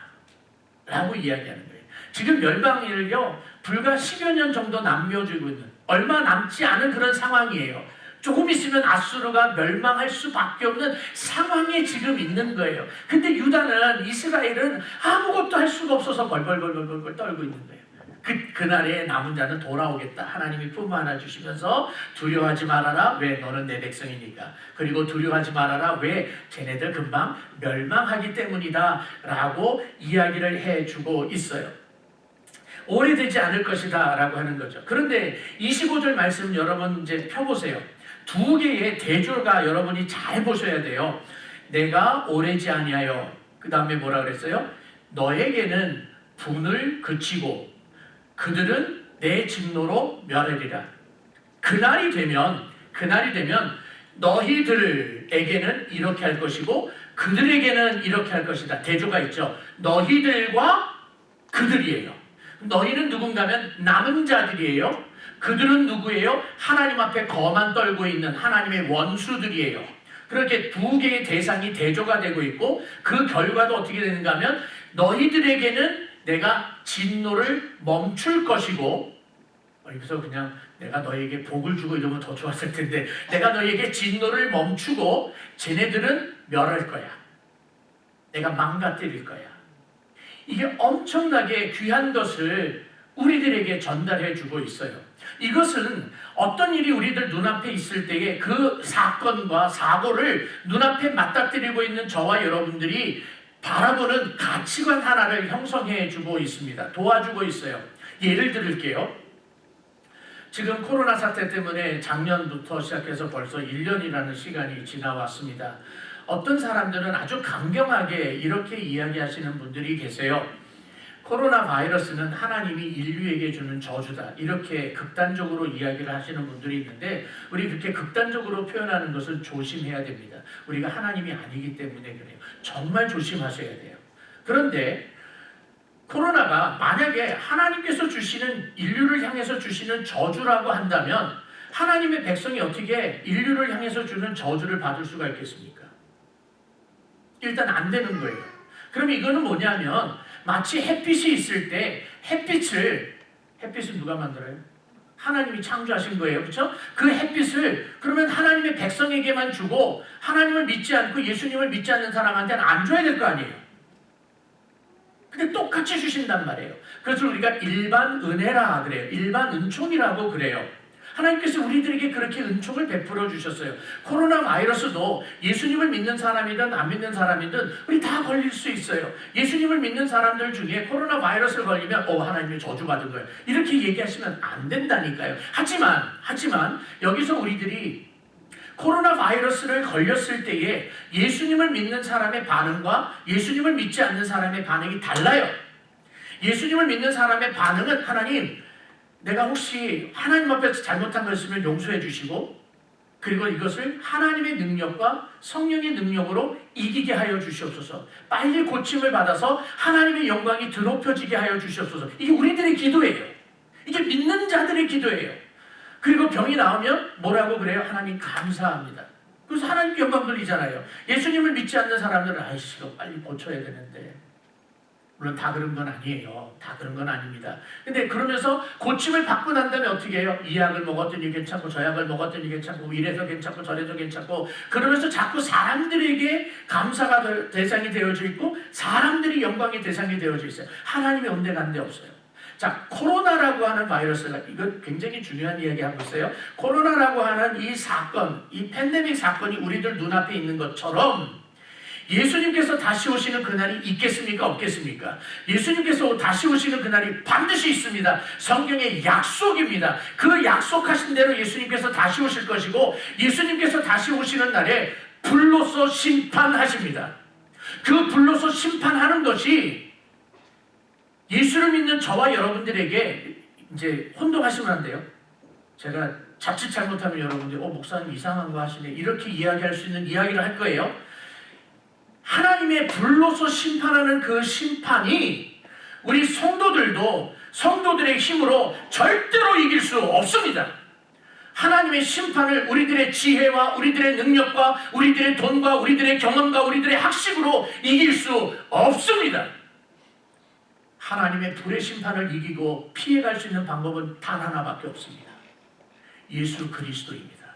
라고 이야기하는 거예요. 지금 멸망일요, 불과 10여 년 정도 남겨지고 있는, 얼마 남지 않은 그런 상황이에요. 조금 있으면 아수르가 멸망할 수밖에 없는 상황에 지금 있는 거예요. 근데 유다는, 이스라엘은 아무것도 할 수가 없어서 벌벌벌벌벌 떨고 있는 거예요. 그날에 남은 자는 돌아오겠다. 하나님이 품 안아 주시면서 두려워하지 말아라. 왜? 너는 내 백성이니까. 그리고 두려워하지 말아라. 왜? 쟤네들 금방 멸망하기 때문이다. 라고 이야기를 해주고 있어요. 오래되지 않을 것이다. 라고 하는 거죠. 그런데 25절 말씀 여러분 이제 펴보세요. 두 개의 대조가 여러분이 잘 보셔야 돼요. 내가 오래지 아니하여, 그 다음에 뭐라 그랬어요? 너에게는 분을 그치고 그들은 내 진노로 멸하리라. 그날이 되면 너희들에게는 이렇게 할 것이고 그들에게는 이렇게 할 것이다. 대조가 있죠. 너희들과 그들이에요. 너희는 누군가면 남은 자들이에요. 그들은 누구예요? 하나님 앞에 거만 떨고 있는 하나님의 원수들이에요. 그렇게 두 개의 대상이 대조가 되고 있고 그 결과도 어떻게 되는가 하면 너희들에게는 내가 진노를 멈출 것이고, 여기서 그냥 내가 너에게 복을 주고 이러면 더 좋았을 텐데, 내가 너에게 진노를 멈추고 쟤네들은 멸할 거야. 내가 망가뜨릴 거야. 이게 엄청나게 귀한 것을 우리들에게 전달해 주고 있어요. 이것은 어떤 일이 우리들 눈앞에 있을 때에 그 사건과 사고를 눈앞에 맞닥뜨리고 있는 저와 여러분들이 바라보는 가치관 하나를 형성해 주고 있습니다. 도와주고 있어요. 예를 들을게요. 지금 코로나 사태 때문에 작년부터 시작해서 벌써 1년이라는 시간이 지나왔습니다. 어떤 사람들은 아주 강경하게 이렇게 이야기하시는 분들이 계세요. 코로나 바이러스는 하나님이 인류에게 주는 저주다. 이렇게 극단적으로 이야기를 하시는 분들이 있는데 우리 그렇게 극단적으로 표현하는 것은 조심해야 됩니다. 우리가 하나님이 아니기 때문에 그래요. 정말 조심하셔야 돼요. 그런데 코로나가 만약에 하나님께서 주시는 인류를 향해서 주시는 저주라고 한다면 하나님의 백성이 어떻게 인류를 향해서 주는 저주를 받을 수가 있겠습니까? 일단 안 되는 거예요. 그럼 이거는 뭐냐면 마치 햇빛이 있을 때 햇빛은 누가 만들어요? 하나님이 창조하신 거예요. 그렇죠? 그 햇빛을 그러면 하나님의 백성에게만 주고 하나님을 믿지 않고 예수님을 믿지 않는 사람한테는 안 줘야 될 거 아니에요. 근데 똑같이 주신단 말이에요. 그래서 우리가 일반 은혜라 그래요. 일반 은총이라고 그래요. 하나님께서 우리들에게 그렇게 은총을 베풀어 주셨어요. 코로나 바이러스도 예수님을 믿는 사람이든 안 믿는 사람이든 우리 다 걸릴 수 있어요. 예수님을 믿는 사람들 중에 코로나 바이러스를 걸리면 하나님이 저주받은 거예요. 이렇게 얘기하시면 안 된다니까요. 하지만 여기서 우리들이 코로나 바이러스를 걸렸을 때에 예수님을 믿는 사람의 반응과 예수님을 믿지 않는 사람의 반응이 달라요. 예수님을 믿는 사람의 반응은 하나님, 내가 혹시 하나님 앞에서 잘못한 거 있으면 용서해 주시고 그리고 이것을 하나님의 능력과 성령의 능력으로 이기게 하여 주시옵소서. 빨리 고침을 받아서 하나님의 영광이 드높여지게 하여 주시옵소서. 이게 우리들의 기도예요. 이게 믿는 자들의 기도예요. 그리고 병이 나오면 뭐라고 그래요? 하나님 감사합니다. 그래서 하나님께 영광 돌리잖아요. 예수님을 믿지 않는 사람들은 아이씨 이거 빨리 고쳐야 되는데, 물론 다 그런 건 아니에요. 다 그런 건 아닙니다. 근데 그러면서 고침을 받고 난 다음에 어떻게 해요? 이 약을 먹었더니 괜찮고 저 약을 먹었더니 괜찮고 이래서 괜찮고 저래서 괜찮고 그러면서 자꾸 사람들에게 감사가 대상이 되어져 있고 사람들이 영광의 대상이 되어져 있어요. 하나님의 온데간데 없어요. 자, 코로나라고 하는 바이러스가, 이거 굉장히 중요한 이야기 하고 있어요. 코로나라고 하는 이 사건, 이 팬데믹 사건이 우리들 눈앞에 있는 것처럼 예수님께서 다시 오시는 그날이 있겠습니까? 없겠습니까? 예수님께서 다시 오시는 그날이 반드시 있습니다. 성경의 약속입니다. 그 약속하신 대로 예수님께서 다시 오실 것이고 예수님께서 다시 오시는 날에 불로서 심판하십니다. 그 불로서 심판하는 것이 예수를 믿는 저와 여러분들에게 이제 혼동하시면 안 돼요. 제가 자칫 잘못하면 여러분들이 목사님 이상한 거 하시네 이렇게 이야기할 수 있는 이야기를 할 거예요. 하나님의 불로서 심판하는 그 심판이 우리 성도들의 힘으로 절대로 이길 수 없습니다. 하나님의 심판을 우리들의 지혜와 우리들의 능력과 우리들의 돈과 우리들의 경험과 우리들의 학식으로 이길 수 없습니다. 하나님의 불의 심판을 이기고 피해갈 수 있는 방법은 단 하나밖에 없습니다. 예수 그리스도입니다.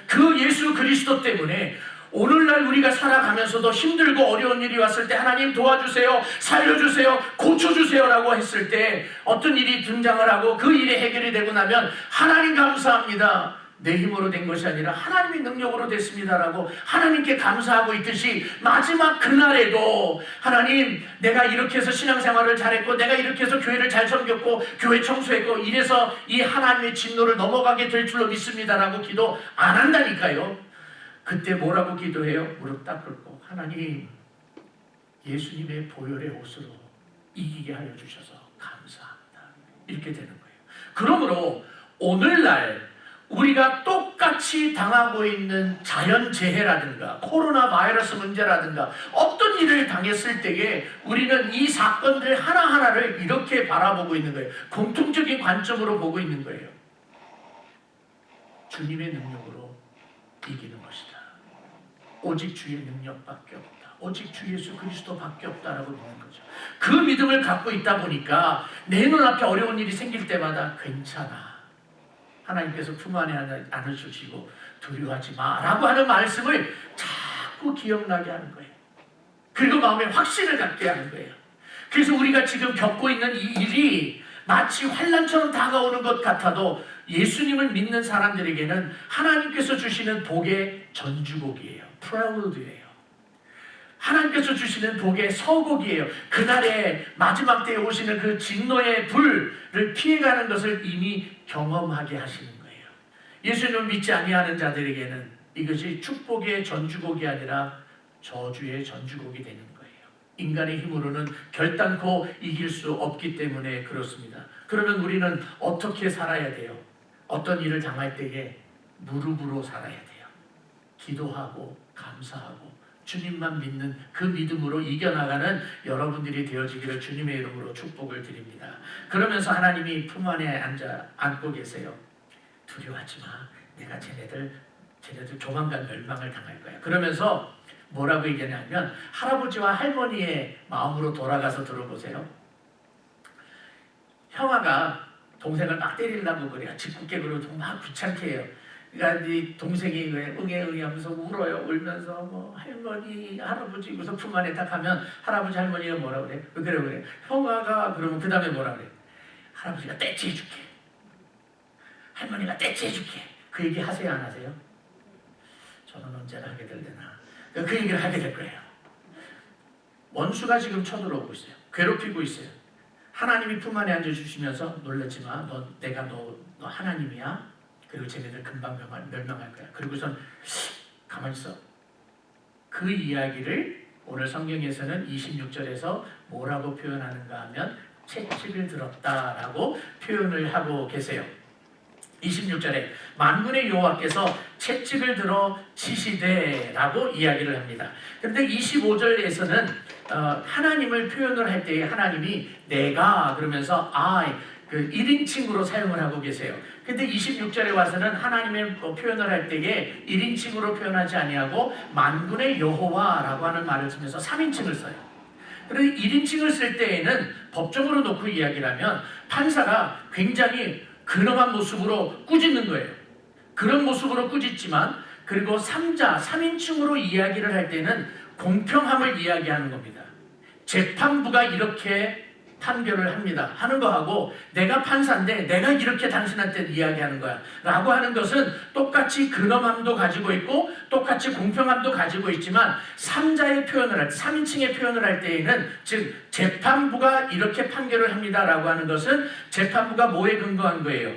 그 예수 그리스도 때문에 오늘날 우리가 살아가면서도 힘들고 어려운 일이 왔을 때 하나님 도와주세요, 살려주세요, 고쳐주세요 라고 했을 때 어떤 일이 등장을 하고 그 일이 해결이 되고 나면 하나님 감사합니다. 내 힘으로 된 것이 아니라 하나님의 능력으로 됐습니다라고 하나님께 감사하고 있듯이 마지막 그날에도 하나님 내가 이렇게 해서 신앙생활을 잘했고 내가 이렇게 해서 교회를 잘 섬겼고 교회 청소했고 이래서 이 하나님의 진노를 넘어가게 될 줄로 믿습니다라고 기도 안 한다니까요. 그때 뭐라고 기도해요? 무릎 딱 꿇고 하나님 예수님의 보혈의 옷으로 이기게 하여 주셔서 감사합니다. 이렇게 되는 거예요. 그러므로 오늘날 우리가 똑같이 당하고 있는 자연재해라든가 코로나 바이러스 문제라든가 어떤 일을 당했을 때에 우리는 이 사건들 하나하나를 이렇게 바라보고 있는 거예요. 공통적인 관점으로 보고 있는 거예요. 주님의 능력으로 이기는 것이다. 오직 주의 능력밖에 없다. 오직 주 예수 그리스도밖에 없다라고 믿는 거죠. 그 믿음을 갖고 있다 보니까 내 눈앞에 어려운 일이 생길 때마다 괜찮아. 하나님께서 품 안에 안으시고 두려워하지 마라고 하는 말씀을 자꾸 기억나게 하는 거예요. 그리고 마음에 확신을 갖게 하는 거예요. 그래서 우리가 지금 겪고 있는 이 일이 마치 환난처럼 다가오는 것 같아도 예수님을 믿는 사람들에게는 하나님께서 주시는 복의 전주곡이에요. 프렐루드예요. 하나님께서 주시는 복의 서곡이에요. 그날에 마지막 때에 오시는 그 진노의 불을 피해가는 것을 이미 경험하게 하시는 거예요. 예수님을 믿지 아니하는 자들에게는 이것이 축복의 전주곡이 아니라 저주의 전주곡이 되는 거예요. 인간의 힘으로는 결단코 이길 수 없기 때문에 그렇습니다. 그러면 우리는 어떻게 살아야 돼요? 어떤 일을 당할 때에 무릎으로 살아야 돼요. 기도하고 감사하고 주님만 믿는 그 믿음으로 이겨나가는 여러분들이 되어지기를 주님의 이름으로 축복을 드립니다. 그러면서 하나님이 품 안에 안고 계세요. 두려워하지 마. 내가 쟤네들 조만간 멸망을 당할 거야. 그러면서 뭐라고 얘기하냐면 할아버지와 할머니의 마음으로 돌아가서 들어보세요. 형아가 동생을 막 때리려고 그래요. 짓궂게 그러고 막 귀찮게 해요. 그러니까 네 동생이 왜 응애 하면서 울어요. 울면서 뭐 할머니 할아버지 그래서 품 안에 딱 하면 할아버지 할머니가 뭐라 그래? 그래 형아가 그러면 그 다음에 뭐라 그래? 할아버지가 떼치해줄게. 할머니가 떼치해줄게. 그 얘기 하세요, 안 하세요? 저는 언제나 하게 될 때나 그 얘기를 하게 될 거예요. 원수가 지금 쳐들어오고 있어요. 괴롭히고 있어요. 하나님이 품 안에 앉아주시면서 놀라지 마. 내가 너 하나님이야. 그리고 쟤네들 금방 멸망할 거야. 그리고선 가만히 있어. 그 이야기를 오늘 성경에서는 26절에서 뭐라고 표현하는가 하면 채찍을 들었다라고 표현을 하고 계세요. 26절에 만군의 여호와께서 채찍을 들어 치시되라고 이야기를 합니다. 그런데 25절에서는 하나님을 표현을 할 때에 하나님이 내가 그러면서 그 1인칭으로 사용을 하고 계세요. 근데 26절에 와서는 하나님의 표현을 할 때에 1인칭으로 표현하지 아니하고 만군의 여호와라고 하는 말을 쓰면서 3인칭을 써요. 그런데 1인칭을 쓸 때에는 법적으로 놓고 이야기를 하면 판사가 굉장히 근엄한 모습으로 꾸짖는 거예요. 그런 모습으로 꾸짖지만 그리고 3인칭으로 이야기를 할 때는 공평함을 이야기하는 겁니다. 재판부가 이렇게 판결을 합니다 하는 거하고 내가 판사인데 내가 이렇게 당신한테 이야기하는 거야 라고 하는 것은 똑같이 근엄함도 가지고 있고 똑같이 공평함도 가지고 있지만 3자의 표현을 할 때, 3인칭의 표현을 할 때에는 즉 재판부가 이렇게 판결을 합니다 라고 하는 것은 재판부가 뭐에 근거한 거예요?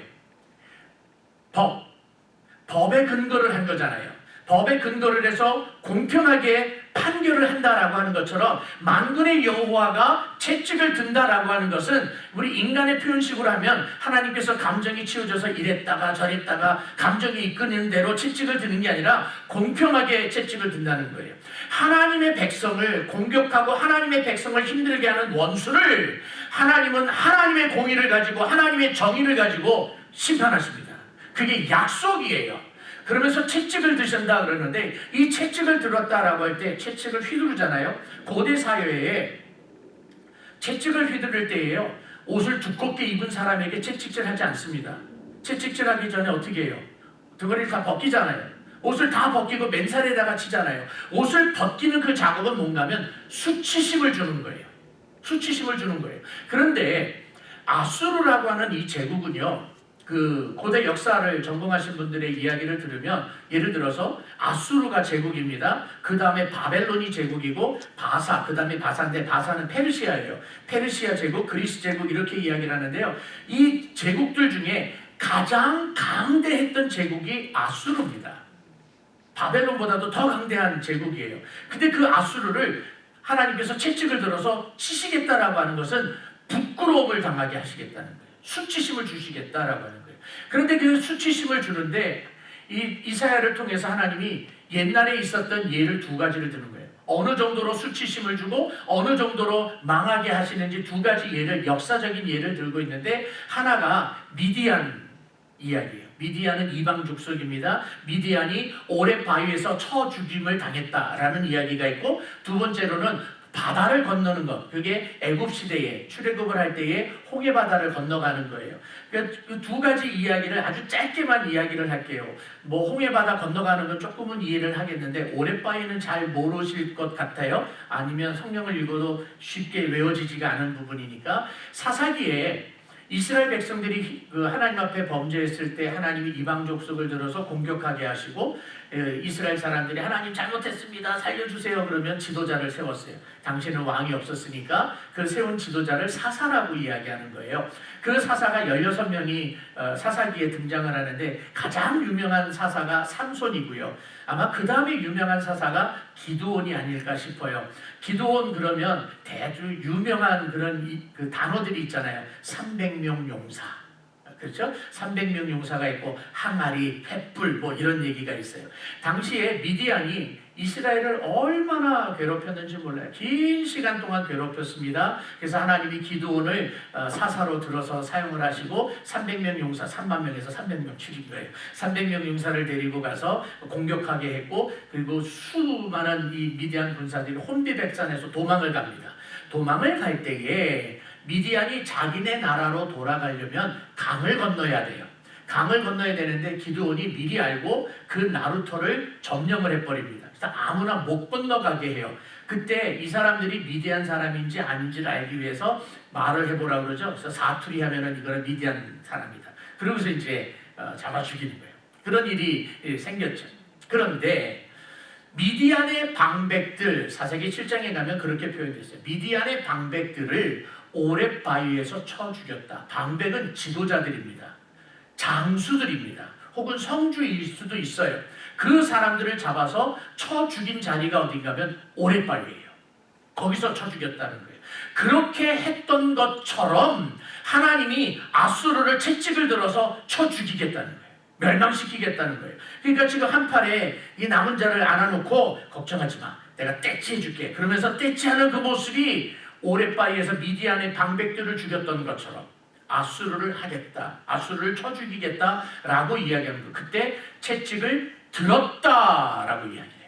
법에 근거를 한 거잖아요. 법에 근거를 해서 공평하게 판결을 한다라고 하는 것처럼 만군의 여호와가 채찍을 든다라고 하는 것은 우리 인간의 표현식으로 하면 하나님께서 감정이 치우쳐서 이랬다가 저랬다가 감정이 이끄는 대로 채찍을 드는 게 아니라 공평하게 채찍을 든다는 거예요. 하나님의 백성을 공격하고 하나님의 백성을 힘들게 하는 원수를 하나님은 하나님의 공의를 가지고 하나님의 정의를 가지고 심판하십니다. 그게 약속이에요. 그러면서 채찍을 드신다 그러는데 이 채찍을 들었다라고 할 때 채찍을 휘두르잖아요. 고대 사회에 채찍을 휘두를 때에요. 옷을 두껍게 입은 사람에게 채찍질 하지 않습니다. 채찍질 하기 전에 어떻게 해요? 등어리를 다 벗기잖아요. 옷을 다 벗기고 맨살에다가 치잖아요. 옷을 벗기는 그 작업은 뭔가 하면 수치심을 주는 거예요. 수치심을 주는 거예요. 그런데 아수르라고 하는 이 제국은요. 그 고대 역사를 전공하신 분들의 이야기를 들으면 예를 들어서 아수르가 제국입니다. 그 다음에 바벨론이 제국이고 바사, 그 다음에 바사인데 바사는 페르시아예요. 페르시아 제국, 그리스 제국 이렇게 이야기를 하는데요. 이 제국들 중에 가장 강대했던 제국이 아수르입니다. 바벨론보다도 더 강대한 제국이에요. 근데 그 아수르를 하나님께서 채찍을 들어서 치시겠다라고 하는 것은 부끄러움을 당하게 하시겠다는 거예요. 수치심을 주시겠다라고 하는 거예요. 그런데 그 수치심을 주는데 이 이사야를 통해서 하나님이 옛날에 있었던 예를 두 가지를 드는 거예요. 어느 정도로 수치심을 주고 어느 정도로 망하게 하시는지 두 가지 예를, 역사적인 예를 들고 있는데 하나가 미디안 이야기예요. 미디안은 이방 족속입니다. 미디안이 오렙 바위에서 쳐 죽임을 당했다라는 이야기가 있고 두 번째로는 바다를 건너는 것, 그게 애굽 시대에 출애굽을 할 때에 홍해 바다를 건너가는 거예요. 그러니까 그 두 가지 이야기를 아주 짧게만 이야기를 할게요. 뭐 홍해 바다 건너가는 건 조금은 이해를 하겠는데 오랫바위는 잘 모르실 것 같아요. 아니면 성경을 읽어도 쉽게 외워지지가 않은 부분이니까 사사기에 이스라엘 백성들이 그 하나님 앞에 범죄했을 때 하나님이 이방 족속을 들어서 공격하게 하시고 이스라엘 사람들이 하나님 잘못했습니다 살려주세요 그러면 지도자를 세웠어요. 당시에는 왕이 없었으니까 그 세운 지도자를 사사라고 이야기하는 거예요. 그 사사가 16명이 사사기에 등장을 하는데 가장 유명한 사사가 삼손이고요. 아마 그 다음에 유명한 사사가 기드온이 아닐까 싶어요. 기드온 그러면 대주 유명한 그런 그 단어들이 있잖아요. 300명 용사. 그렇죠? 300명 용사가 있고 항아리, 횃불 뭐 이런 얘기가 있어요. 당시에 미디안이 이스라엘을 얼마나 괴롭혔는지 몰라요. 긴 시간 동안 괴롭혔습니다. 그래서 하나님이 기드온을 사사로 들어서 사용을 하시고 300명 용사, 3만 명에서 300명 죽인 거예요. 300명 용사를 데리고 가서 공격하게 했고 그리고 수많은 이 미디안 군사들이 혼비백산에서 도망을 갑니다. 도망을 갈 때에 미디안이 자기네 나라로 돌아가려면 강을 건너야 돼요. 강을 건너야 되는데 기드온이 미리 알고 그 나루터를 점령을 해버립니다. 그래서 아무나 못 건너가게 해요. 그때 이 사람들이 미디안 사람인지 아닌지를 알기 위해서 말을 해보라고 그러죠. 그래서 사투리 하면은 이거는 미디안 사람이다. 그러면서 이제 잡아 죽이는 거예요. 그런 일이 생겼죠. 그런데 미디안의 방백들, 사사기 7장에 가면 그렇게 표현됐어요. 미디안의 방백들을 오렙 바위에서 쳐 죽였다. 방백은 지도자들입니다. 장수들입니다. 혹은 성주일 수도 있어요. 그 사람들을 잡아서 쳐 죽인 자리가 어딘가면 오렙 바위예요. 거기서 쳐 죽였다는 거예요. 그렇게 했던 것처럼 하나님이 아수르를 채찍을 들어서 쳐 죽이겠다는 거예요. 멸망시키겠다는 거예요. 그러니까 지금 한팔에 이 남은 자를 안아놓고 걱정하지 마. 내가 떼치해줄게. 그러면서 떼치하는 그 모습이 오렙바위에서 미디안의 방백들을 죽였던 것처럼 아수르를 하겠다. 아수르를 쳐 죽이겠다라고 이야기하는 거예요. 그때 채찍을 들었다라고 이야기해요.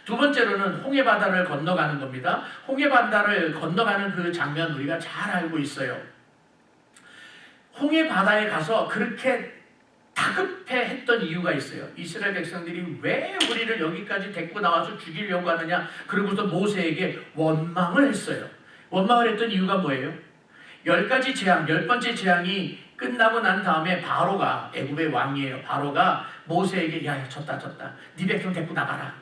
두 번째로는 홍해바다를 건너가는 겁니다. 홍해바다를 건너가는 그 장면 우리가 잘 알고 있어요. 홍해바다에 가서 그렇게 다급해했던 이유가 있어요. 이스라엘 백성들이 왜 우리를 여기까지 데리고 나와서 죽이려고 하느냐. 그러고서 모세에게 원망을 했어요. 원망을 했던 이유가 뭐예요? 10가지 재앙, 10번째 재앙이 끝나고 난 다음에 바로가, 애굽의 왕이에요. 바로가 모세에게 야 졌다 네 백성 데리고 나가라.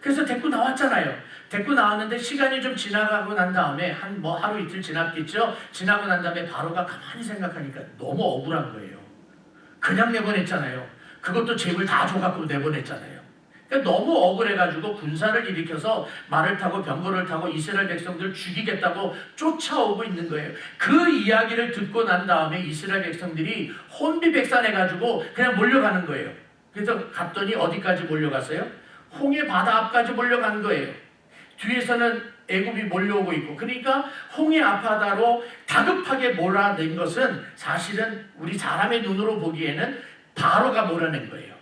그래서 데리고 나왔잖아요. 데리고 나왔는데 시간이 좀 지나가고 난 다음에 한 하루 이틀 지났겠죠. 지나고 난 다음에 바로가 가만히 생각하니까 너무 억울한 거예요. 그냥 내보냈잖아요. 그것도 재물 다 줘갖고 내보냈잖아요. 그러니까 너무 억울해가지고 군사를 일으켜서 말을 타고 병거를 타고 이스라엘 백성들을 죽이겠다고 쫓아오고 있는 거예요. 그 이야기를 듣고 난 다음에 이스라엘 백성들이 혼비백산해가지고 그냥 몰려가는 거예요. 그래서 갔더니 어디까지 몰려갔어요? 홍해 바다 앞까지 몰려간 거예요. 뒤에서는 애굽이 몰려오고 있고, 그러니까 홍해 앞바다로 다급하게 몰아낸 것은 사실은 우리 사람의 눈으로 보기에는 바로가 몰아낸 거예요.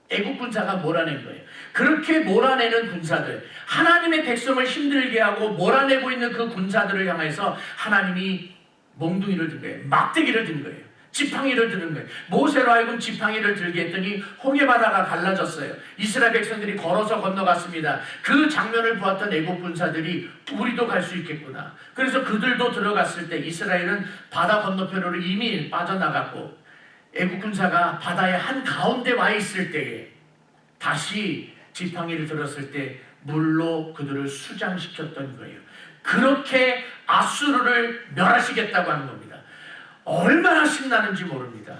애굽 군사가 몰아낸 거예요. 그렇게 몰아내는 군사들, 하나님의 백성을 힘들게 하고 몰아내고 있는 그 군사들을 향해서 하나님이 몽둥이를 든 거예요. 막대기를 든 거예요. 지팡이를 드는 거예요. 모세로 하여금 지팡이를 들게 했더니 홍해바다가 갈라졌어요. 이스라엘 백성들이 걸어서 건너갔습니다. 그 장면을 보았던 애국 군사들이 우리도 갈 수 있겠구나. 그래서 그들도 들어갔을 때 이스라엘은 바다 건너편으로 이미 빠져나갔고 애국 군사가 바다의 한가운데 와 있을 때에 다시 지팡이를 들었을 때 물로 그들을 수장시켰던 거예요. 그렇게 아수르를 멸하시겠다고 하는 겁니다. 얼마나 신나는지 모릅니다.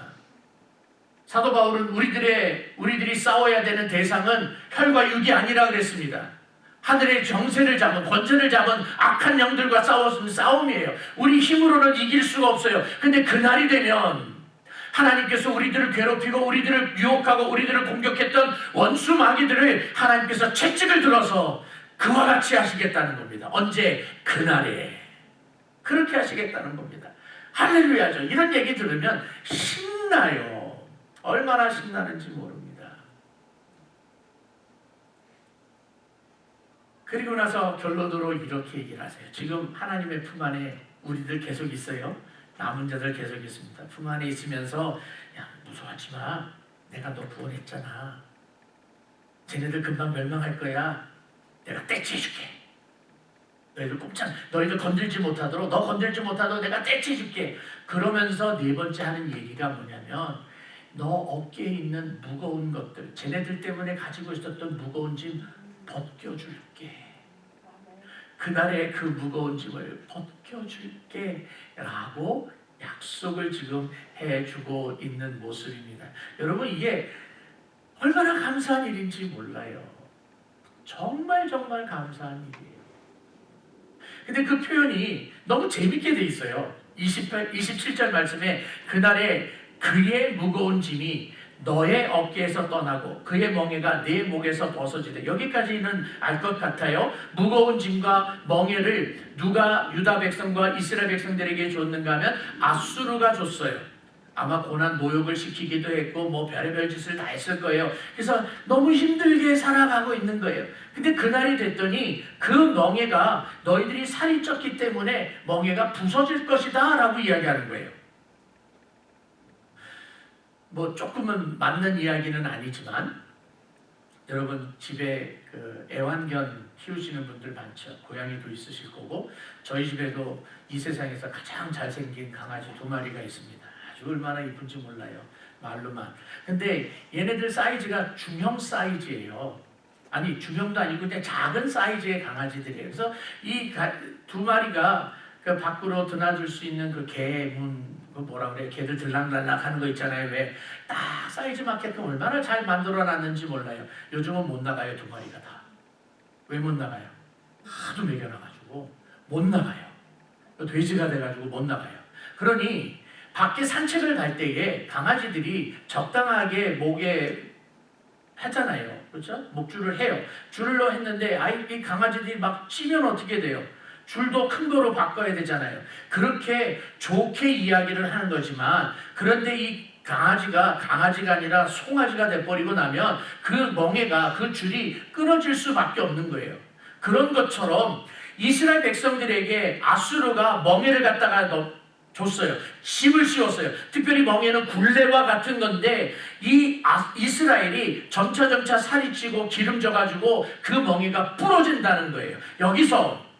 사도 바울은 우리들이 싸워야 되는 대상은 혈과 육이 아니라 그랬습니다. 하늘의 정세를 잡은, 권세를 잡은 악한 영들과 싸움이에요. 우리 힘으로는 이길 수가 없어요. 근데 그날이 되면 하나님께서 우리들을 괴롭히고 우리들을 유혹하고 우리들을 공격했던 원수 마귀들을 하나님께서 채찍을 들어서 그와 같이 하시겠다는 겁니다. 언제? 그날에. 그렇게 하시겠다는 겁니다. 할렐루야죠. 이런 얘기 들으면 신나요. 얼마나 신나는지 모릅니다. 그리고 나서 결론으로 이렇게 얘기를 하세요. 지금 하나님의 품 안에 우리들 계속 있어요. 남은 자들 계속 있습니다. 품 안에 있으면서 야 무서워하지 마. 내가 너 구원했잖아. 쟤네들 금방 멸망할 거야. 내가 떼치해줄게. 너희들 건들지 못하도록, 너 건들지 못하도록 내가 떼치해줄게. 그러면서 네 번째 하는 얘기가 뭐냐면 너 어깨에 있는 무거운 것들, 쟤네들 때문에 가지고 있었던 무거운 짐 벗겨줄게. 그날의 그 무거운 짐을 벗겨줄게 라고 약속을 지금 해주고 있는 모습입니다. 여러분 이게 얼마나 감사한 일인지 몰라요. 정말 감사한 일이에요. 근데 그 표현이 너무 재밌게 돼 있어요. 27절 말씀에 그날에 그의 무거운 짐이 너의 어깨에서 떠나고 그의 멍에가 네 목에서 벗어지되, 여기까지는 알 것 같아요. 무거운 짐과 멍에를 누가 유다 백성과 이스라엘 백성들에게 줬는가 하면 아수르가 줬어요. 아마 고난 모욕을 시키기도 했고 뭐 별의별 짓을 다 했을 거예요. 그래서 너무 힘들게 살아가고 있는 거예요. 근데 그날이 됐더니 그 멍에가 너희들이 살이 쪘기 때문에 멍에가 부서질 것이다 라고 이야기하는 거예요. 뭐 조금은 맞는 이야기는 아니지만 여러분 집에 그 애완견 키우시는 분들 많죠. 고양이도 있으실 거고 저희 집에도 이 세상에서 가장 잘생긴 강아지 2마리가 있습니다. 아주 얼마나 이쁜지 몰라요. 말로만. 근데 얘네들 사이즈가 중형 사이즈예요. 아니 중형도 아니고 그냥 작은 사이즈의 강아지들이에요. 그래서 이 두 마리가 그 밖으로 드나들 수 있는 그 개문 그 뭐라 그래, 개들 들락날락 하는 거 있잖아요. 왜 딱 사이즈 맞게끔 얼마나 잘 만들어 놨는지 몰라요. 요즘은 못 나가요. 두 마리가 다. 왜 못 나가요? 하도 먹여놔가지고 못 나가요. 돼지가 돼가지고 못 나가요. 그러니 밖에 산책을 갈 때에 강아지들이 적당하게 목에 하잖아요. 그렇죠? 목줄을 해요. 줄로 했는데 이 강아지들이 막 찌면 어떻게 돼요? 줄도 큰 거로 바꿔야 되잖아요. 그렇게 좋게 이야기를 하는 거지만, 그런데 이 강아지가 아니라 송아지가 돼버리고 나면 그 멍에가, 그 줄이 끊어질 수밖에 없는 거예요. 그런 것처럼 이스라엘 백성들에게 아수르가 멍에를 갖다가 줬어요. 짐을 씌웠어요. 특별히 멍에는 굴레와 같은 건데 이스라엘이 점차 살이 찌고 기름져가지고 그 멍에가 부러진다는 거예요. 여기서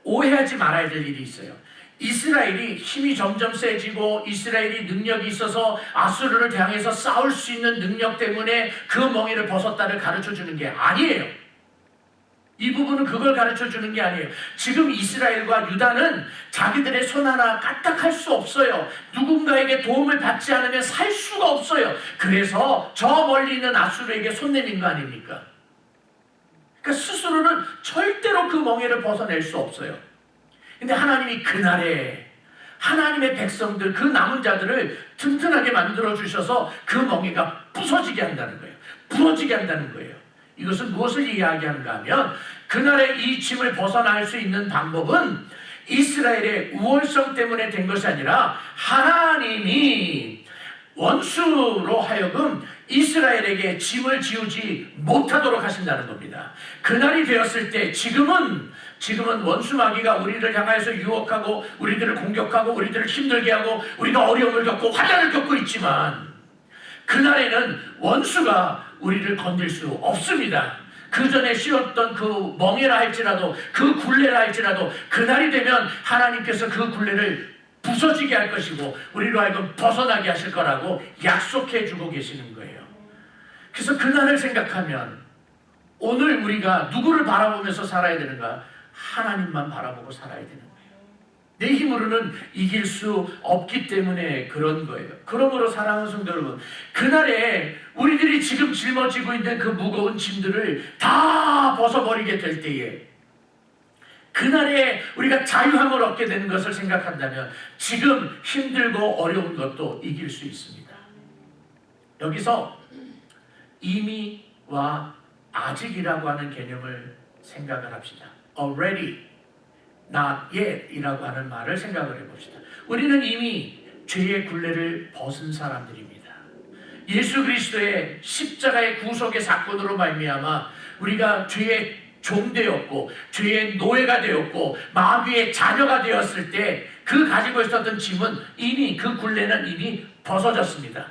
오해하지 말아야 될 일이 있어요. 이스라엘이 힘이 점점 세지고 이스라엘이 능력이 있어서 아수르를 대항해서 싸울 수 있는 능력 때문에 그 멍에를 벗었다를 가르쳐주는 게 아니에요. 이 부분은 그걸 가르쳐주는 게 아니에요. 지금 이스라엘과 유다는 자기들의 손 하나 까딱할 수 없어요. 누군가에게 도움을 받지 않으면 살 수가 없어요. 그래서 저 멀리 있는 아수르에게 손 내민 거 아닙니까? 그러니까 스스로는 절대로 그 멍에를 벗어낼 수 없어요. 근데 하나님이 그날에 하나님의 백성들, 그 남은 자들을 튼튼하게 만들어 주셔서 그 멍에가 부서지게 한다는 거예요. 부러지게 한다는 거예요. 이것은 무엇을 이야기하는가 하면, 그날에 이 짐을 벗어날 수 있는 방법은 이스라엘의 우월성 때문에 된 것이 아니라 하나님이 원수로 하여금 이스라엘에게 짐을 지우지 못하도록 하신다는 겁니다. 그날이 되었을 때 지금은 원수 마귀가 우리를 향하여서 유혹하고 우리들을 공격하고 우리들을 힘들게 하고 우리가 어려움을 겪고 환난을 겪고 있지만, 그날에는 원수가 우리를 건들 수 없습니다. 그 전에 씌웠던 그 멍에라 할지라도, 그 굴레라 할지라도, 그날이 되면 하나님께서 그 굴레를 부서지게 할 것이고 우리로 하여금 벗어나게 하실 거라고 약속해 주고 계시는 거예요. 그래서 그날을 생각하면 오늘 우리가 누구를 바라보면서 살아야 되는가? 하나님만 바라보고 살아야 되는 거예요. 내 힘으로는 이길 수 없기 때문에 그런 거예요. 그러므로 사랑하는 성도 여러분, 그날에 우리들이 지금 짊어지고 있는 그 무거운 짐들을 다 벗어버리게 될 때에, 그날에 우리가 자유함을 얻게 되는 것을 생각한다면 지금 힘들고 어려운 것도 이길 수 있습니다. 여기서 이미와 아직이라고 하는 개념을 생각을 합시다. Already, not yet 이라고 하는 말을 생각을 해봅시다. 우리는 이미 죄의 굴레를 벗은 사람들입니다. 예수 그리스도의 십자가의 구속의 사건으로 말미암아 우리가 죄의 종되었고 죄의 노예가 되었고 마귀의 자녀가 되었을 때 그 가지고 있었던 짐은 이미, 그 굴레는 이미 벗어졌습니다.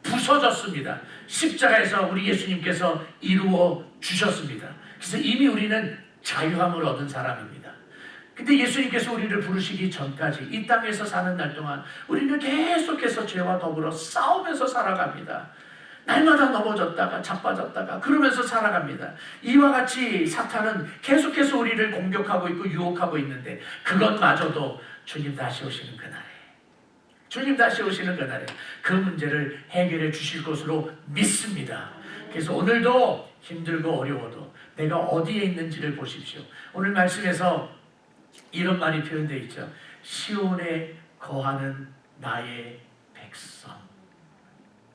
부서졌습니다. 십자가에서 우리 예수님께서 이루어 주셨습니다. 그래서 이미 우리는 자유함을 얻은 사람입니다. 근데 예수님께서 우리를 부르시기 전까지 이 땅에서 사는 날 동안 우리는 계속해서 죄와 더불어 싸우면서 살아갑니다. 날마다 넘어졌다가 자빠졌다가 그러면서 살아갑니다. 이와 같이 사탄은 계속해서 우리를 공격하고 있고 유혹하고 있는데, 그것마저도 주님 다시 오시는 그날에, 주님 다시 오시는 그날에 그 문제를 해결해 주실 것으로 믿습니다. 그래서 오늘도 힘들고 어려워도 내가 어디에 있는지를 보십시오. 오늘 말씀에서 이런 말이 표현되어 있죠. 시온에 거하는 나의 백성.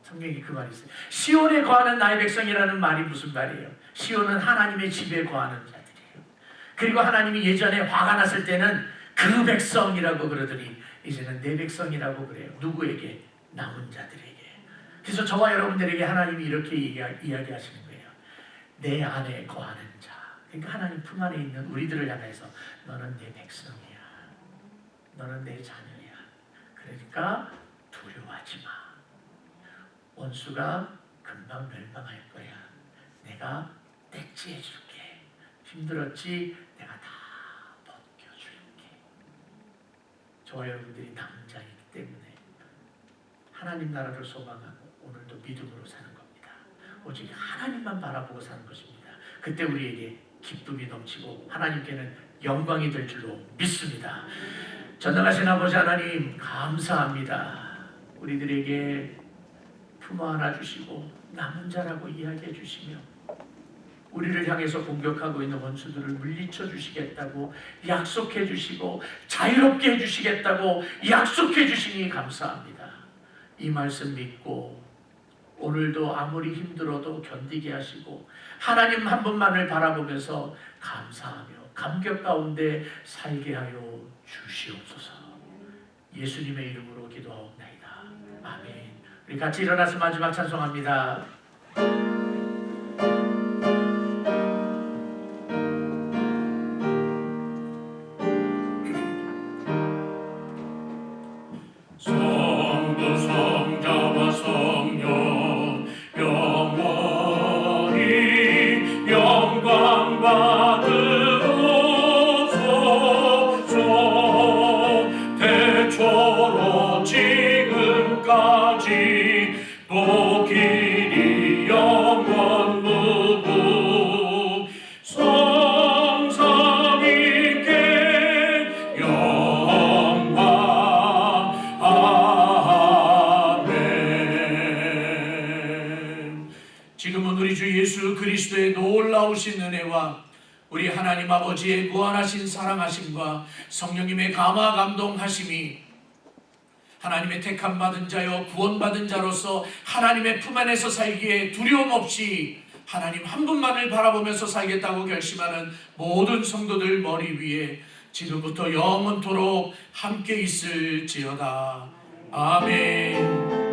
성경에 그 말이 있어요. 시온에 거하는 나의 백성이라는 말이 무슨 말이에요? 시온은 하나님의 집에 거하는 자들이에요. 그리고 하나님이 예전에 화가 났을 때는 그 백성이라고 그러더니 이제는 내 백성이라고 그래요. 누구에게? 남은 자들에게. 그래서 저와 여러분들에게 하나님이 이렇게 이야기하시는 거예요. 내 안에 거하는 자. 그러니까 하나님 품 안에 있는 우리들을 향해서 너는 내 백성이야. 너는 내 자녀야. 그러니까 두려워하지 마. 원수가 금방 멸망할 거야. 내가 떼찌해 줄게. 힘들었지? 내가 다 벗겨줄게. 저와 여러분들이 남은 자이기 때문에 하나님 나라를 소망하고 오늘도 믿음으로 사는 겁니다. 오직 하나님만 바라보고 사는 것입니다. 그때 우리에게 기쁨이 넘치고 하나님께는 영광이 될 줄로 믿습니다. 전능하신 아버지 하나님 감사합니다. 우리들에게 품어 안아 주시고 남은 자라고 이야기해 주시며 우리를 향해서 공격하고 있는 원수들을 물리쳐 주시겠다고 약속해 주시고 자유롭게 해 주시겠다고 약속해 주시니 감사합니다. 이 말씀 믿고 오늘도 아무리 힘들어도 견디게 하시고 하나님 한 분만을 바라보면서 감사하며 감격 가운데 살게 하여 주시옵소서. 예수님의 이름으로 기도하옵나이다. 아멘. 우리 같이 일어나서 마지막 찬송합니다. 성부 성자와 성령 영원히 영광 받으옵소서. 태초로 지금까지 또 길이 영원 무궁 성삼위께 영광. 아멘. 지금은 우리 주 예수 그리스도의 놀라우신 은혜와 우리 하나님 아버지의 무한하신 사랑하심과 성령님의 감화 감동하심이 하나님의 택함 받은 자여 구원받은 자로서 하나님의 품 안에서 살기에 두려움 없이 하나님 한 분만을 바라보면서 살겠다고 결심하는 모든 성도들 머리 위에 지금부터 영원토록 함께 있을지어다. 아멘.